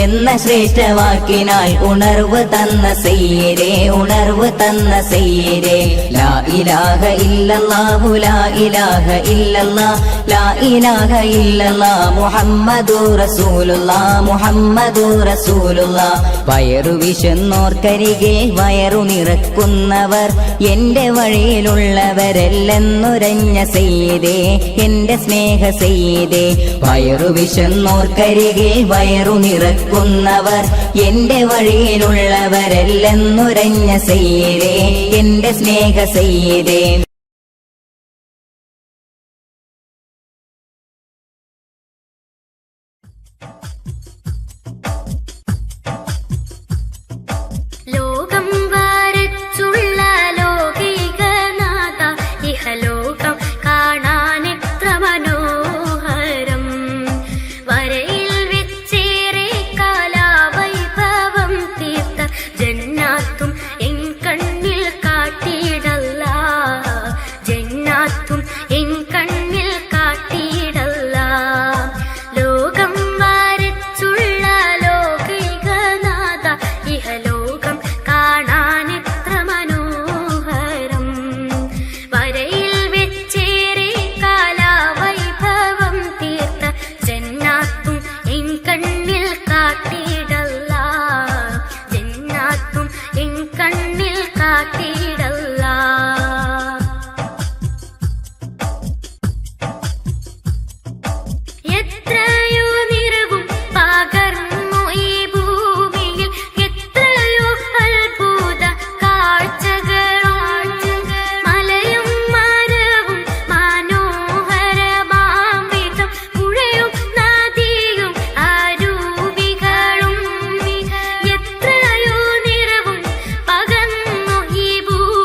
എന്ന ശ്രേഷ്ഠവാക്കിനാൽ ഉണർവ് തന്ന സയ്യിദേ ഉണർവ് തന്ന സയ്യിദേ ലാ ഇലാഹ ഇല്ലല്ലാഹു ലാ ഇലാഹ ഇല്ലല്ലാഹ് ലാ ഇലാഹ ഇല്ലല്ലാഹ് മുഹമ്മദുർ റസൂലുള്ളാഹ് മുഹമ്മദുർ റസൂലുള്ളാഹ് വയറു വിശന്നോ വിശന്നോർക്കരികിൽ വയറു നിറക്കുന്നവർ എന്റെ വഴിയിലുള്ളവരല്ലെന്നുരഞ്ഞ സെയ്തേ എന്റെ സ്നേഹ സെയ്തേ. വയറു വിശന്നോർക്കരികിൽ വയറു നിറക്കുന്നവർ എന്റെ വഴിയിലുള്ളവരല്ലെന്നുരഞ്ഞ സെയ്തേ എന്റെ സ്നേഹ സെയ്തേ. ലോകം വരച്ചുള്ള ലോകികനാഥ ഇഹലോകം കാണാനെത്ര മനോഹരം. വരയിൽ വെച്ചേറെ കാലാവൈഭവം തീർത്ത ജന്നാത്തും എൻ കണ്ണിൽ കാട്ടിയിടല്ല, ജന്നാത്തും എൻ കണ്ണിൽ കാട്ടിയിടല്ല. ലോകം വരച്ചുള്ള ലോകികനാഥ ഇഹലോകം കാണാനെത്ര മനോഹരം. വരയിൽ വെച്ചേറെ കാലാവൈഭവം തീർത്ത ജന്നാത്തും എൻ കണ്ണിൽ കാട്ടിയിടല്ല, ജന്നാത്തും എൻ കണ്ണിൽ കാട്ടിയിടല്ല. എത്രയോ നിറവും പകർന്നു ഈ ഭൂമിയിൽ, എത്രയോ അത്ഭുത കാഴ്ചകളും. മലയും മരവും മനോഹരമാംവിധം, പുഴയും നദിയും അരുവികളും. എത്രയോ നിറവും പകർന്നു ഈ ഭൂമിയിൽ,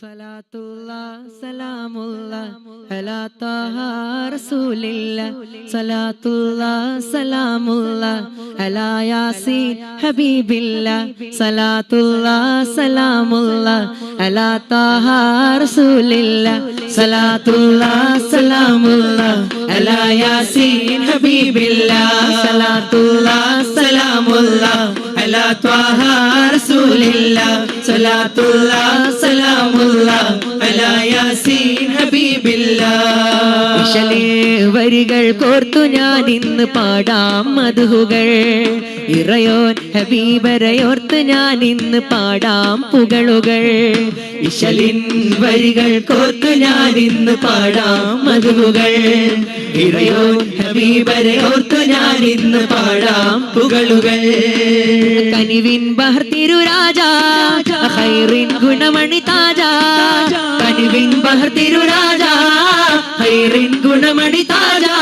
സലാത്തുല്ലാ സലാമുല്ലാ അലാ ത്വാഹ റസൂലില്ലാ സലാത്തുല്ലാ സലാമുല്ലാ അലാ യാസീൻ ഹബീബില്ലാ സലാത്തുല്ലാ സലാമുല്ലാ അലാ ത്വാഹ റസൂലില്ലാ സലാത്തുല്ലാ സലാമുല്ലാ അലാ യാസീൻ ഹബീബില്ലാ സലാത്തുല്ലാ സലാമുല്ലാ അലാ ത്വാഹ റസൂലില്ലാ സലാത്തുല്ലാ സലാമുല്ലാ അലാ യാസീൻ ഹബീബില്ലാ. ഇശലേ വരികൾ കോർത്തു ഞാൻ ഇന്ന് പാടാം മദ്ഹുകൾ, ഇറയോൻ ഹബീബരയോർത്ത് ഞാൻ ഇന്ന് പാടാം പുകളുകൾ. ഇശലിൻ വരികൾ കോർത്തു ഞാൻ ഇന്ന് പാടാം മദ്ഹുകൾ, ഇറയോൻ ഹബീബരയോർത്ത് ഞാൻ ഇന്ന് പാടാം പുകളുകൾ. കനിവിൻ ബഹർ തിരുരാജാ ഖൈറിൻ ഗുണമണി താജാ, കനിവിൻ ബഹർ തിരുരാജാ ഖൈറിൻ ഗുണമണി താജാ.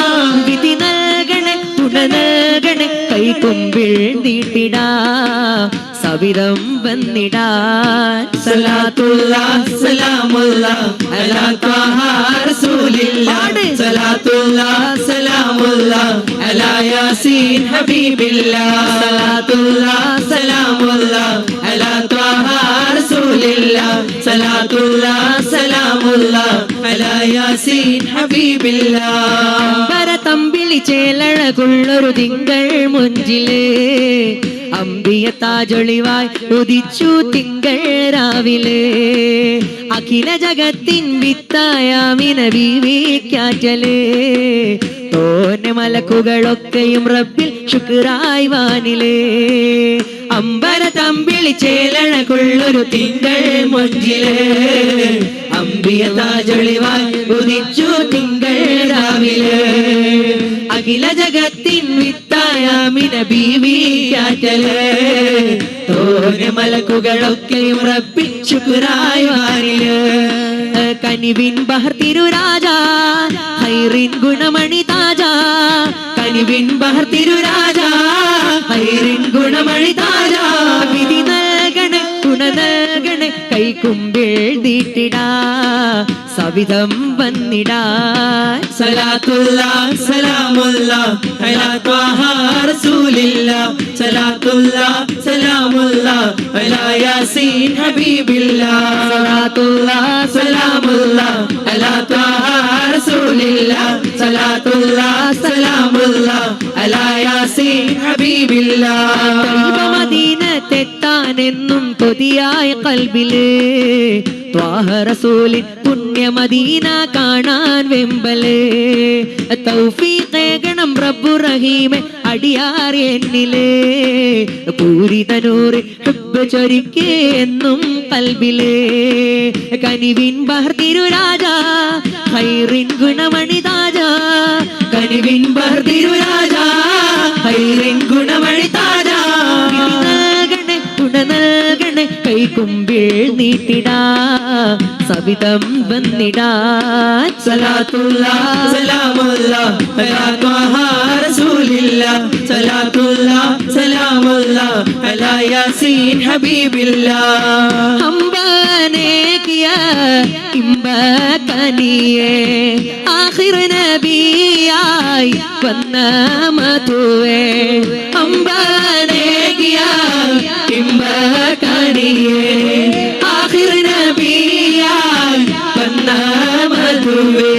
വിധി നൽകണേ തുണ നൽകണേ കൈകൊമ്പിൽ നീട്ടിടാ സവിധം വന്നിടാൻ. സലാത്തുല്ലാ സലാമുല്ലാ അലാ ത്വാഹ റസൂലില്ലാ സലാത്തുല്ലാ സലാമുല്ലാ അലാ യാസീൻ ഹബീബില്ലാ സലാത്തുല്ലാ സലാമുല്ലാ അലാ ത്വാഹ റസൂലില്ലാ സലാത്തുല്ലാ സലാമുല്ലാ അലാ യാസീൻ ഹബീബില്ലാ. പരതമ്പിളി ചേലഴകുള്ളൊരു തിങ്കൾ മുഞ്ചിലേ അമ്പിയ താജൊളിവായി ഉദിച്ചു തിങ്കൾ രാവിലെ. അഖില ജഗത്തിൻ വിത്തായാമിന ബീവിക്കാറ്റലേ, തോന്നെ മലക്കുകളൊക്കെയും റബ്ബിൽ ശുക്രായി വാനിലേ. അമ്പര തമ്പിളി ചേലഴകുള്ളൊരു തിങ്കൾ മൊഞ്ചിലേ അമ്പിയ താജൊളിവായി ഉദിച്ചു തിങ്കൾ രാവിലെ. അഖില ജഗത്തിൻ വിത്തായാമിന ബീവിക്കാറ്റലേ, തോന്നെ മലക്കുകളൊക്കെയും റബ്ബിൽ ശുക്രായി വാനില്. കനിവിൻ ബഹർ തിരുരാജാ ഖൈറിൻ ഗുണമണി താജാ, കനിവിൻ ബഹർ തിരുരാജാ ഖൈറിൻ ഗുണമണി താജാ. വിധി നൽകണേ തുണ നൽകണേ കൈകുമ്പിൽ നീട്ടിടാ സവിധം വന്നിടാൻ. സലാത്തുല്ലാ സലാമുല്ലാ അലാ ത്വാഹ റസൂലില്ലാ സലാത്തുല്ലാ സലാമുല്ലാ അലാ യാസീൻ ഹബീബില്ലാ സലാത്തുല്ലാ സലാമുല്ലാ അലാ ത്വാഹ റസൂലില്ലാ സലാത്തുല്ലാ സലാമുല്ലാ അലാ യാസീൻ ഹബീബില്ലാ. മദീനത്തെത്താനെന്നും കൊതിയായ കൽബില് ത്വാഹ റസൂലിൻ പുണ്യമദീന കാണാൻ വെമ്പല്. തൗഫീഖേകണം റബ്ബു റഹീമെ അടിയാർ എന്നിലേ, പൂരിതനൂറ് ഹുബ്ബ് ചൊരിക്കേ എന്നും കൽബിലേ. കനിവിൻ ബഹർ തിരുരാജാ ഖൈറിൻ ഗുണമണി താജാ, കനിവിൻ ബഹർ തിരുരാജാ ഖൈറിൻ ഗുണമണി താജാ. നൽകണേ തുണ നൽകണേ കൈകുമ്പിൽ നീട്ടിടാ സവിധം വന്നിടാൻ. സലാത്തുല്ലാ സലാമുല്ലാ അലാ ത്വാഹ റസൂലില്ലാ സലാത്തുല്ലാ സലാമുല്ലാ അലാ യാസീൻ ഹബീബില്ലാ. ഹംബനെ കിയാ ഇമ്പ കനിയേ ആഖിർ നബിയായി വന്ന മധുവേ. ഹംബനെ കിയാ ഇമ്പ കനിയേ ആഖിർ നബിയായി വന്ന മധുവേ.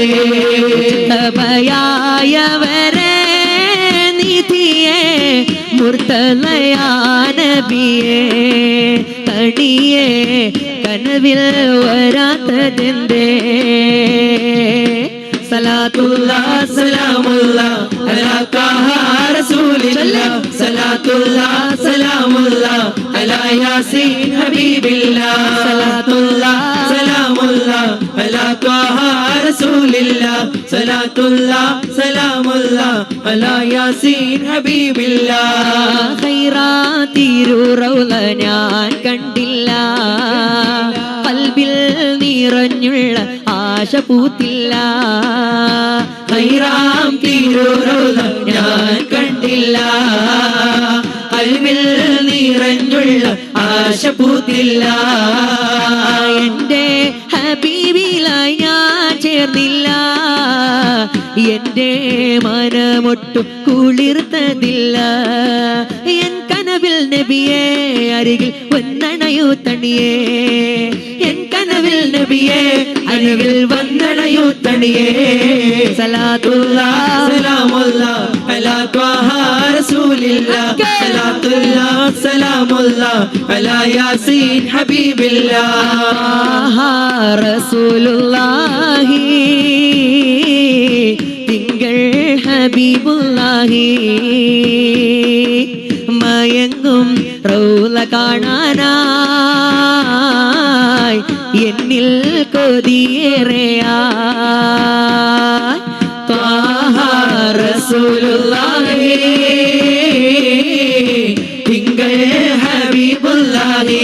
തബയായവരെ നിധിയേ മുർത്തലയാ നബിയേ, കണിയേ കനവിൽ വരാത്തതെന്തേ. സലാത്തുല്ലാ സലാമുല്ലാ അലാ ത്വാഹ റസൂലില്ലാ സലാത്തുല്ലാ സലാമുല്ലാ അലാ യാസീൻ ഹബീബില്ലാ സലാത്തുല്ലാ സലാമുല്ലാ അലാ ത്വാഹ റസൂലില്ലാ സലാത്തുല്ലാ സലാമുല്ലാ അലാ യാസീൻ ഹബീബില്ലാ. ഖൈറാത്തിരു റൗള ഞാൻ കണ്ടില്ല, കൽബിൽ നിറഞ്ഞുള്ള ആശ പൂത്തില്ല. ഖൈറാം തിരുറൗള ഞാൻ കണ്ടില്ല, കൽബിൽ നിറഞ്ഞുള്ള ആശ പൂത്തില്ല. എന്റെ ഹബീബിലായി ഞാൻ ചേർന്നില്ല, എന്റെ മനമൊട്ടും കുളിർത്തതില്ല. എൻ കനവിൽ നബിയെ അരികിൽ വന്നണയൂ തണിയേ, എൻ കനവിൽ നബിയെ അരികിൽ വന്നണയൂ തണിയേ. സലാത്തുല്ലാഹ് സലാമുല്ലാഹ് അലാ ത്വാഹ റസൂലില്ലാഹ്, സലാത്തുല്ലാഹ് സലാമുല്ലാഹ് അലാ യാസീൻ ഹബീബില്ലാഹ്. റസൂലുള്ളാഹി തിങ്കൾ ഹബീബുല്ലാഹി, മയങ്ങും റൗള കാണാനായി എന്നിൽ കൊതിയേറെയായി. ത്വാഹ റസൂലുള്ളാഹി തിങ്കൾ ഹബീബുല്ലാഹി,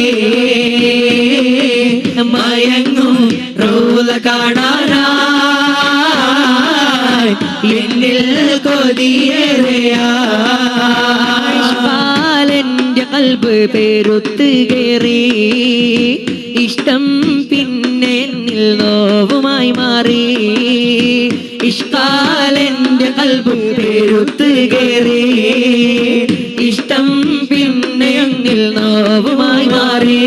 മയങ്ങും റൗള കാണാനായി എന്നിൽ കൊതിയേറെയായി. എന്റെ കൽബ് പെരുത്ത് കേറി, ഇഷ്ടം പിന്നെ എന്നിൽ നോവുമായി മാറി. ഇഷ്കാലെന്റെ കൽബ് പെരുത്ത് കേറി, ഇഷ്ടം പിന്നെ എന്നിൽ നോവുമായി മാറി.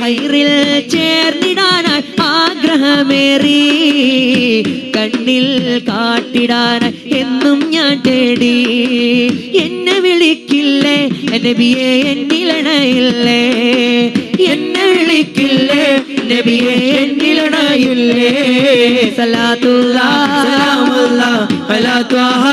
കൈറിൽ ചേർന്നിടാനായി ആഗ്രഹമേറി, കണ്ണിൽ കാട്ടിടാനായി എന്നും ഞാൻ തേടി. എന്നെ വിളിക്കില്ലേ നബിയെ എന്നിലണയില്ലേ, എന്നെ വിളിക്കില്ലേ നബിയെ എന്നിലണയില്ലേ. സലാത്തുല്ലാഹ് സലാമുല്ലാഹ് അലാ ത്വാഹ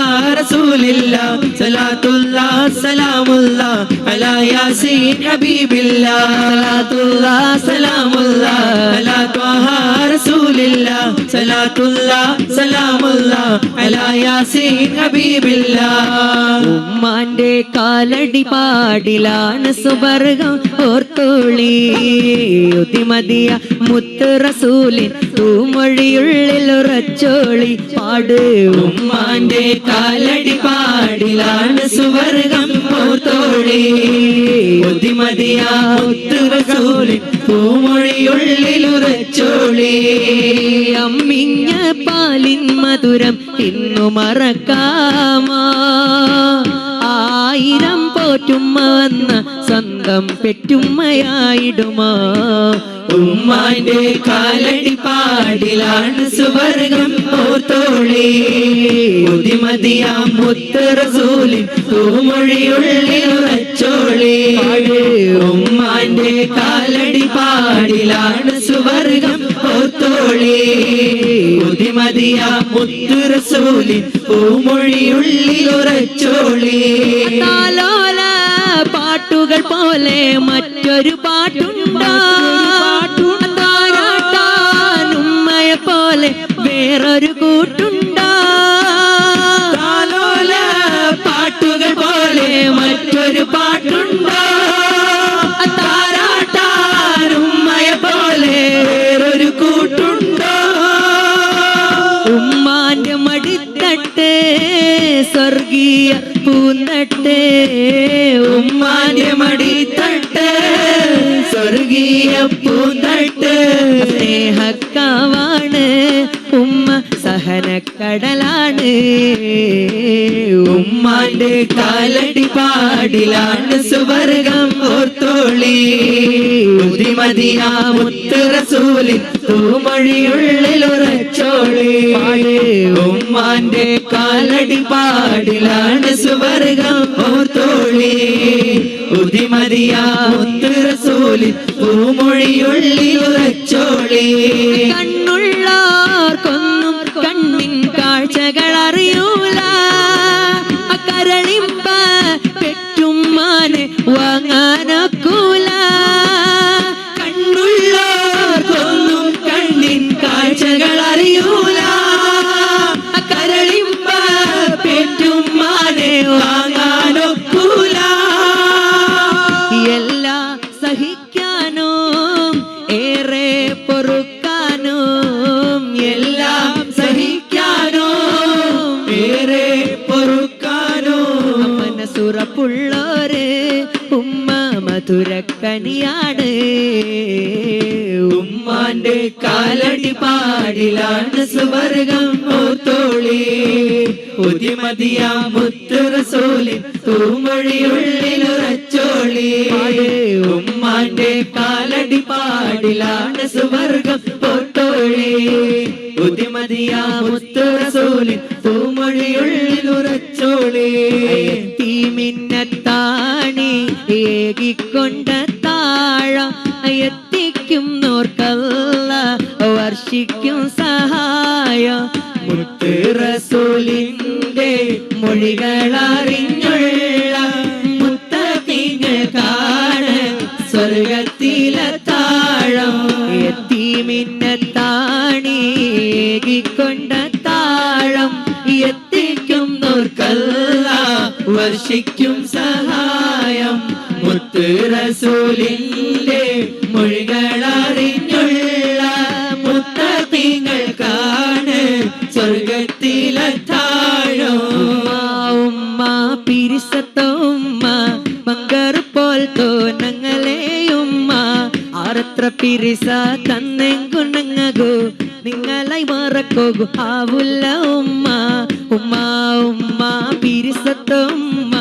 റസൂലില്ലാഹ്, സലാത്തുല്ലാഹ് സലാമുല്ലാഹ് അലാ യാസീൻ ഹബീബില്ലാഹ്. സലാത്തുല്ലാഹ് സലാമുല്ലാഹ് അലാ ത്വാഹ റസൂലില്ലാഹ്, സലാത്തുല്ലാഹ് സലാമുല്ലാഹ് അലാ യാസീൻ ഹബീബില്ലാഹ്. ഉമ്മാന്റെ കാലടി പാടിലാണ് സുബർഗം ഓർത്തോളി, ഉതിമതിയ മുത്ത് റസൂലിൻ തൂമൊഴിയുള്ളിൽ ഉറച്ചോളി പാട്. ഉമ്മാന്റെ കാലടി പാടിലാണ് സുവർഗം ഓർത്തോളി, ബുദ്ധിമതിയ മുത്ത് റസൂലിൻ പൂമൊഴിയുള്ളിൽ ഉറച്ചോളി. അമ്മിഞ്ഞ പാലിൻ മധുരം ഇന്നു മറക്കാമോ, ആയിരം പോറ്റുമ്മ വന്ന സ്വന്തം പെറ്റുമ്മയായിടുമോ. ഉമ്മാന്റെ കാലടി പാടിലാണ് സുവർഗം ഓർത്തോളി, ബുദ്ധിമതിയ മുത്ത് റസൂലിൻ തൂമൊഴിയുള്ളിൽ ഉറച്ചോളി. ഉമ്മാന്റെ കാലടി പാടിലാണ് സുവർഗം ഓർത്തോളി, ബുദ്ധിമതിയ മുത്ത് റസൂലിൻ തൂമൊഴിയുള്ളിൽ ഉറച്ചോളി. താലോല പാട്ടുകൾ പോലെ മറ്റൊരു പാട്ടുണ്ടോ, താരാട്ടാനുമ്മയെ പോലെ വേറൊരു കൂട്ടുണ്ടോ. താലോല പാട്ടുകൾ പോലെ മറ്റൊരു പാട്ടുണ്ടോ, താരാട്ടാനുമ്മയെ പോലെ വേറൊരു കൂട്ടുണ്ടോ. ഉമ്മാന്റെ മടിത്തട്ട് സ്വർഗീയ പൂന്തട്ട്, ഉമ്മാന്റെ മടിത്തട്ട് സ്വർഗീയ പൂന്തട്ട്. സ്നേഹക്കാവാണ് ഉമ്മ സഹനക്കടലാണ്. ഉമ്മാന്റെ കാലടി പാടിലാണ് സുവർഗം ഓർത്തോളി, ബുദ്ധിമതിയ മുത്ത് റസൂലിൻ തൂമൊഴിയുള്ളിൽ ഉറച്ചോളി. ഉമ്മാന്റെ കാലടി പാടിലാണ് സുവർഗം ഓർത്തോളി, ബുദ്ധിമതിയ മുത്ത് റസൂലിൻ തൂമൊഴിയുള്ളിൽ ഉറച്ചോളി. കണ്ണുള്ളോർക്കൊന്നും കണ്ണിൻ കാഴ്ചകൾ അറിയൂല, കരളിമ്പ പെറ്റുമ്മാനെ വാങ്ങാനൊക്കൂല. കണ്ണുള്ളോർക്കൊന്നും കണ്ണിൻ കാഴ്ചകൾ അറിയൂല, കരളിമ്പ പെറ്റുമ്മാനെ വാങ്ങാനൊക്കൂല. എല്ലാം സഹിക്കാനും ഏറെ പൊറുക്കാനും, എല്ലാം സഹിക്കാനും ഏറെ പൊറുക്കാനും മനസ്സുറപ്പുള്ളോര് ഉമ്മ മധുരക്കനിയാണ്. ഉമ്മാന്റെ കാലടി പാടിലാണ് സുവർഗം ഓർത്തോളി. ഉദിമതിയാ മുത്തു റസൂലിൻ തൂമൊഴിയുള്ളിലുറച്ചോളി. ഉമ്മാന്റെ കാലടി പാടിലാണ് സുവർഗം ഓർത്തോളി. ഉദിമതിയാ മുത്തു റസൂലിൻ തൂമൊഴിയുള്ളിലുറച്ചോളി. തീമിന്നത്താണി ഏകിക്കൊണ്ട താഴ എത്തിക്കും നോർക്കല്ല വർഷിക്കും സഹായം. മുത്ത് റസൂലിന്റെ മൊഴികളറിഞ്ഞുള്ള മുത്തഖീങ്ങൾക്കാണ് സ്വർഗത്തിലെ താഴം. എത്തിമിന്നത്താണി ഏകിക്കൊണ്ട താഴം എത്തിക്കും നോർക്കല്ല വർഷിക്കും സഹായം. മുത്ത് റസൂലിന്റെ മൊഴികളറിഞ്ഞുള്ള മുത്തഖീങ്ങൾക്കാണ് സ്വർഗത്തിലെ താഴം. ഉമ്മ പിരിസത്തോ ഉമ്മ മങ്കർ പോൽ തോന്നങ്ങളെയുമ്മ ആറത്ര പിരിസ തന്നെങ്കുണങ്ങകു നിങ്ങളായി മറക്കോകു ആവുല്ല ഉമ്മ. ഉമ്മ ഉമ്മ പിരിസത്തോ ഉമ്മ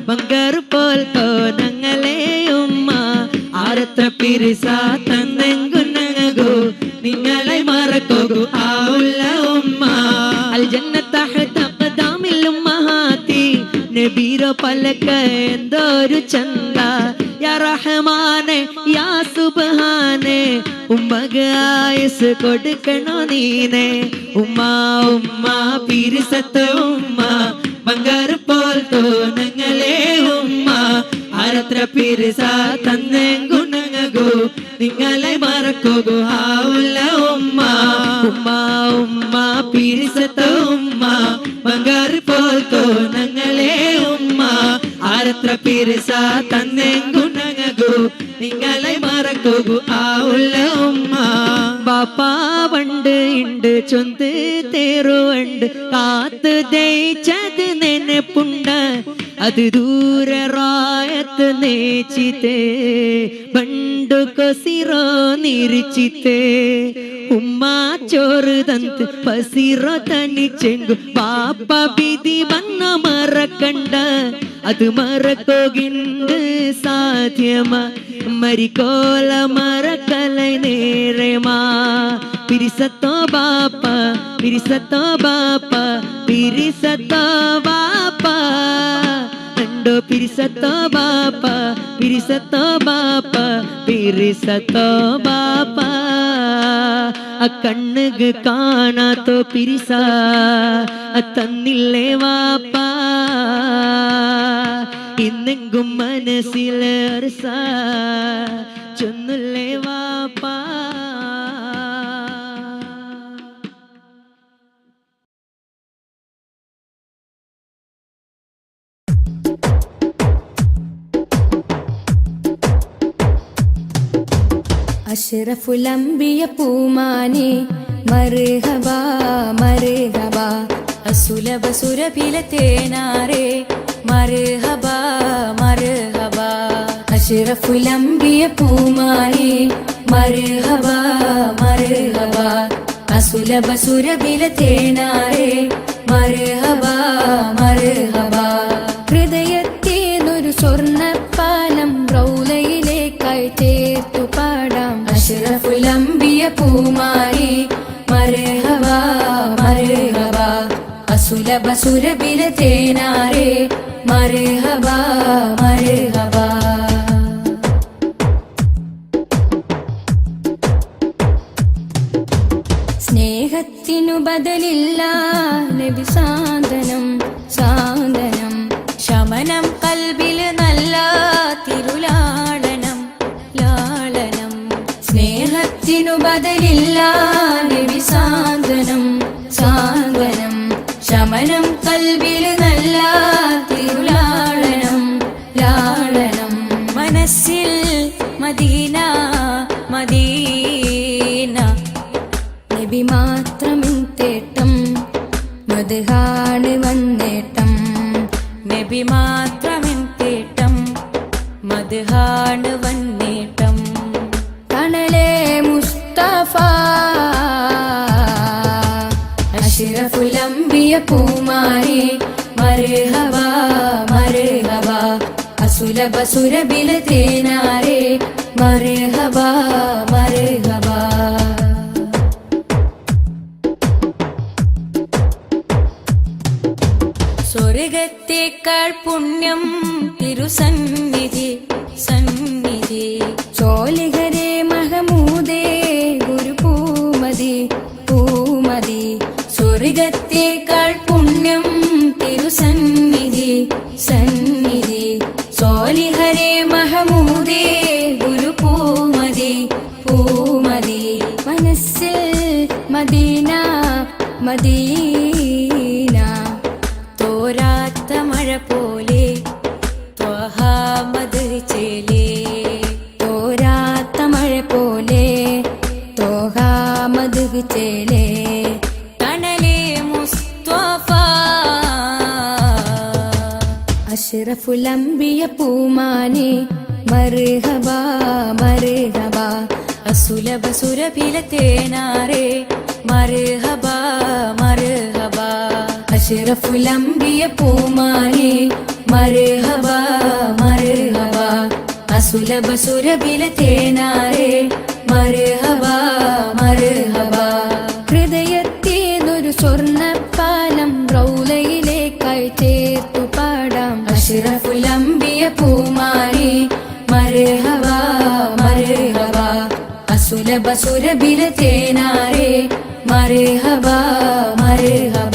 മങ്കർ പോൽ തോന്നങ്ങളെയുമ്മ ആറത്ര പിരിസ തന്നെങ്കുണങ്ങകു നിങ്ങളായി മറക്കോകു ആവുല്ല ഉമ്മ. അൽ ജന്നത തഹത ഖദാമിൽ ഉമ്മഹാത്തി നബീറോ പലക എന്തൊരു ചന്ത. യാ റഹ്മാനെ യാ സുബ്ഹാനെ ഉമ്മക്ക് ആയുസ് കൊടുക്കണോ നീനെ. ഉമ്മ ഉമ്മ പിരിസത്ത് ഉമ്മ മങ്കർ പോൽ തോന്നങ്ങളെ ഉമ്മ ആരത്ര പിരിസ തന്നെങ്കുണങ്ങകു നിങ്ങളെ മറക്കോകു ആവുല്ല ഉമ്മ. ഉമ്മ ഉമ്മ പിരിസത്ത് ഉമ്മ മങ്കർ പോൽ തോന്നങ്ങളെ ഉമ്മ ആരത്ര പിരിസ തന്നെങ്കുണങ്ങകു നിങ്ങളെ മറക്കോകു ആവുല്ല ഉമ്മ. ബാപ്പാ വണ്ട് ഉണ്ട് ചൊന്ത് തേറുവണ്ട് കാത്ത് ദയിച്ചത് നെനപ്പുണ്ട് അത് ദൂരെ റായത്ത് നേച്ചിത്തേ ബണ്ടു കൊസിറോ നിരിച്ചിത്തേ. ഉമ്മ ചോറ് തന്ത് പസിറോ തനിച്ചെങ്കു പാപ്പ വിധി വന്ന മറക്കണ്ട അത് മറക്കോകിണ്ട് സാധ്യമാ മരിക്കോല മറക്കലൈ നേരമാ. പിരിസത്തോ ബാപ്പ പിരിസത്തോ ബാപ്പ പിരിസത്തോ ബാപ്പ കണ്ടോ പിരിസത്തോ ബാപ്പ പിരിസത്തോ ബാപ്പ പിരിസത്തോ ബാപ്പ. ആ കണ്ണുക കാണാത്തോ പിരിസ തന്നില്ലേ വാപ്പ. ഇന്നെങ്കും മനസ്സിലെ അർസ ചൊന്നില്ലേ വാപ്പ. അഷ്റഫുൽ അംബിയ പൂമാനെ മർഹബാ മർഹബാ അസുലഭ സുരഭില തേനാരെ മർഹബാ മർഹബാ. അഷ്റഫുൽ അംബിയ പൂമാനെ മർഹബാ മർഹബാ അസുലഭ സുരഭില തേനാരെ മർഹബാ മർഹബാ. ഹൃദയത്തേനൊരു സ്വർണ്ണപ്പാലം റൗലയിലേക്കായി ചേർത്തു പാടാം. അഷ്റഫുൽ അംബിയ പൂമാനെ മർഹബാ മർഹബാ അസുലഭ സുരഭില തേനാരെ മർഹബാ മർഹബാ. സ്നേഹത്തിനു ബദലില്ല നബി സാന്ത്വനം സാന്ത്വനം ശമനം കൽബില് നല്ല തിരുലാളനം ലാളനം. സ്നേഹത്തിനു ബദലില്ല നബി സാന്ത്വനം സാന്ത്വനം ശമനം കൽബില് നല്ല തിരുലാളനം ലാളനം. മനസ്സിൽ മദീന മദീന നബി മാത്രമിൻ തേട്ടം മദ്ഹാണ് വന്നേട്ടം. നബി മാത്രമിൻ തേട്ടം മദ്ഹാണ് വന്നേട്ടം. തണലേ മുസ്തഫ മർഹബ മർഹബ അസുലഭ സുരബില തേനാരേ മർഹബ മർഹബ സ്വർഗത്തേക്കാൾ പുണ്യം തിരുസന്നിധി സന്നിധി ചോലിഹരേ മഹമൂദേ ഗുരു പൂമതി പൂമതി സ്വർഗത്തേക്കാൾ പുണ്യം തിരുസന്നിധി സന്നിധി സോലിഹരേ മഹമൂദേ ഗുരു പൂമതി പൂമതി മനസ്സിൽ മദീന മദീന തോരാത്ത മഴ പോലെ ത്വഹാമദ് ചേലേ തോരാത്ത മഴ പോലെ ത്വഹാമദ് ചേലേ തണലേ മുസ്തഫ അഷ്റഫുൽ അംബിയ പൂമാനെ മർഹബ മർഹബ അസുലഭ സുരഭില തേനാരേ മർഹബ മർഹബ അഷ്റഫുൽ അംബിയ പൂമാനെ മർഹബ മർഹബ അസുലഭ സുരഭില തേനാരേ മർഹബ മർഹബ ഹൃദയത്തേതൊരു സ്വർണ്ണപ്പാലം റൗലയിലേക്കായി ചേർത്തു പാടാം അഷ്റഫുൽ അംബിയ പൂമാനെ മർഹബ മർഹബ അസുലഭ സുരഭില തേനാരേ മർഹബ മർഹബ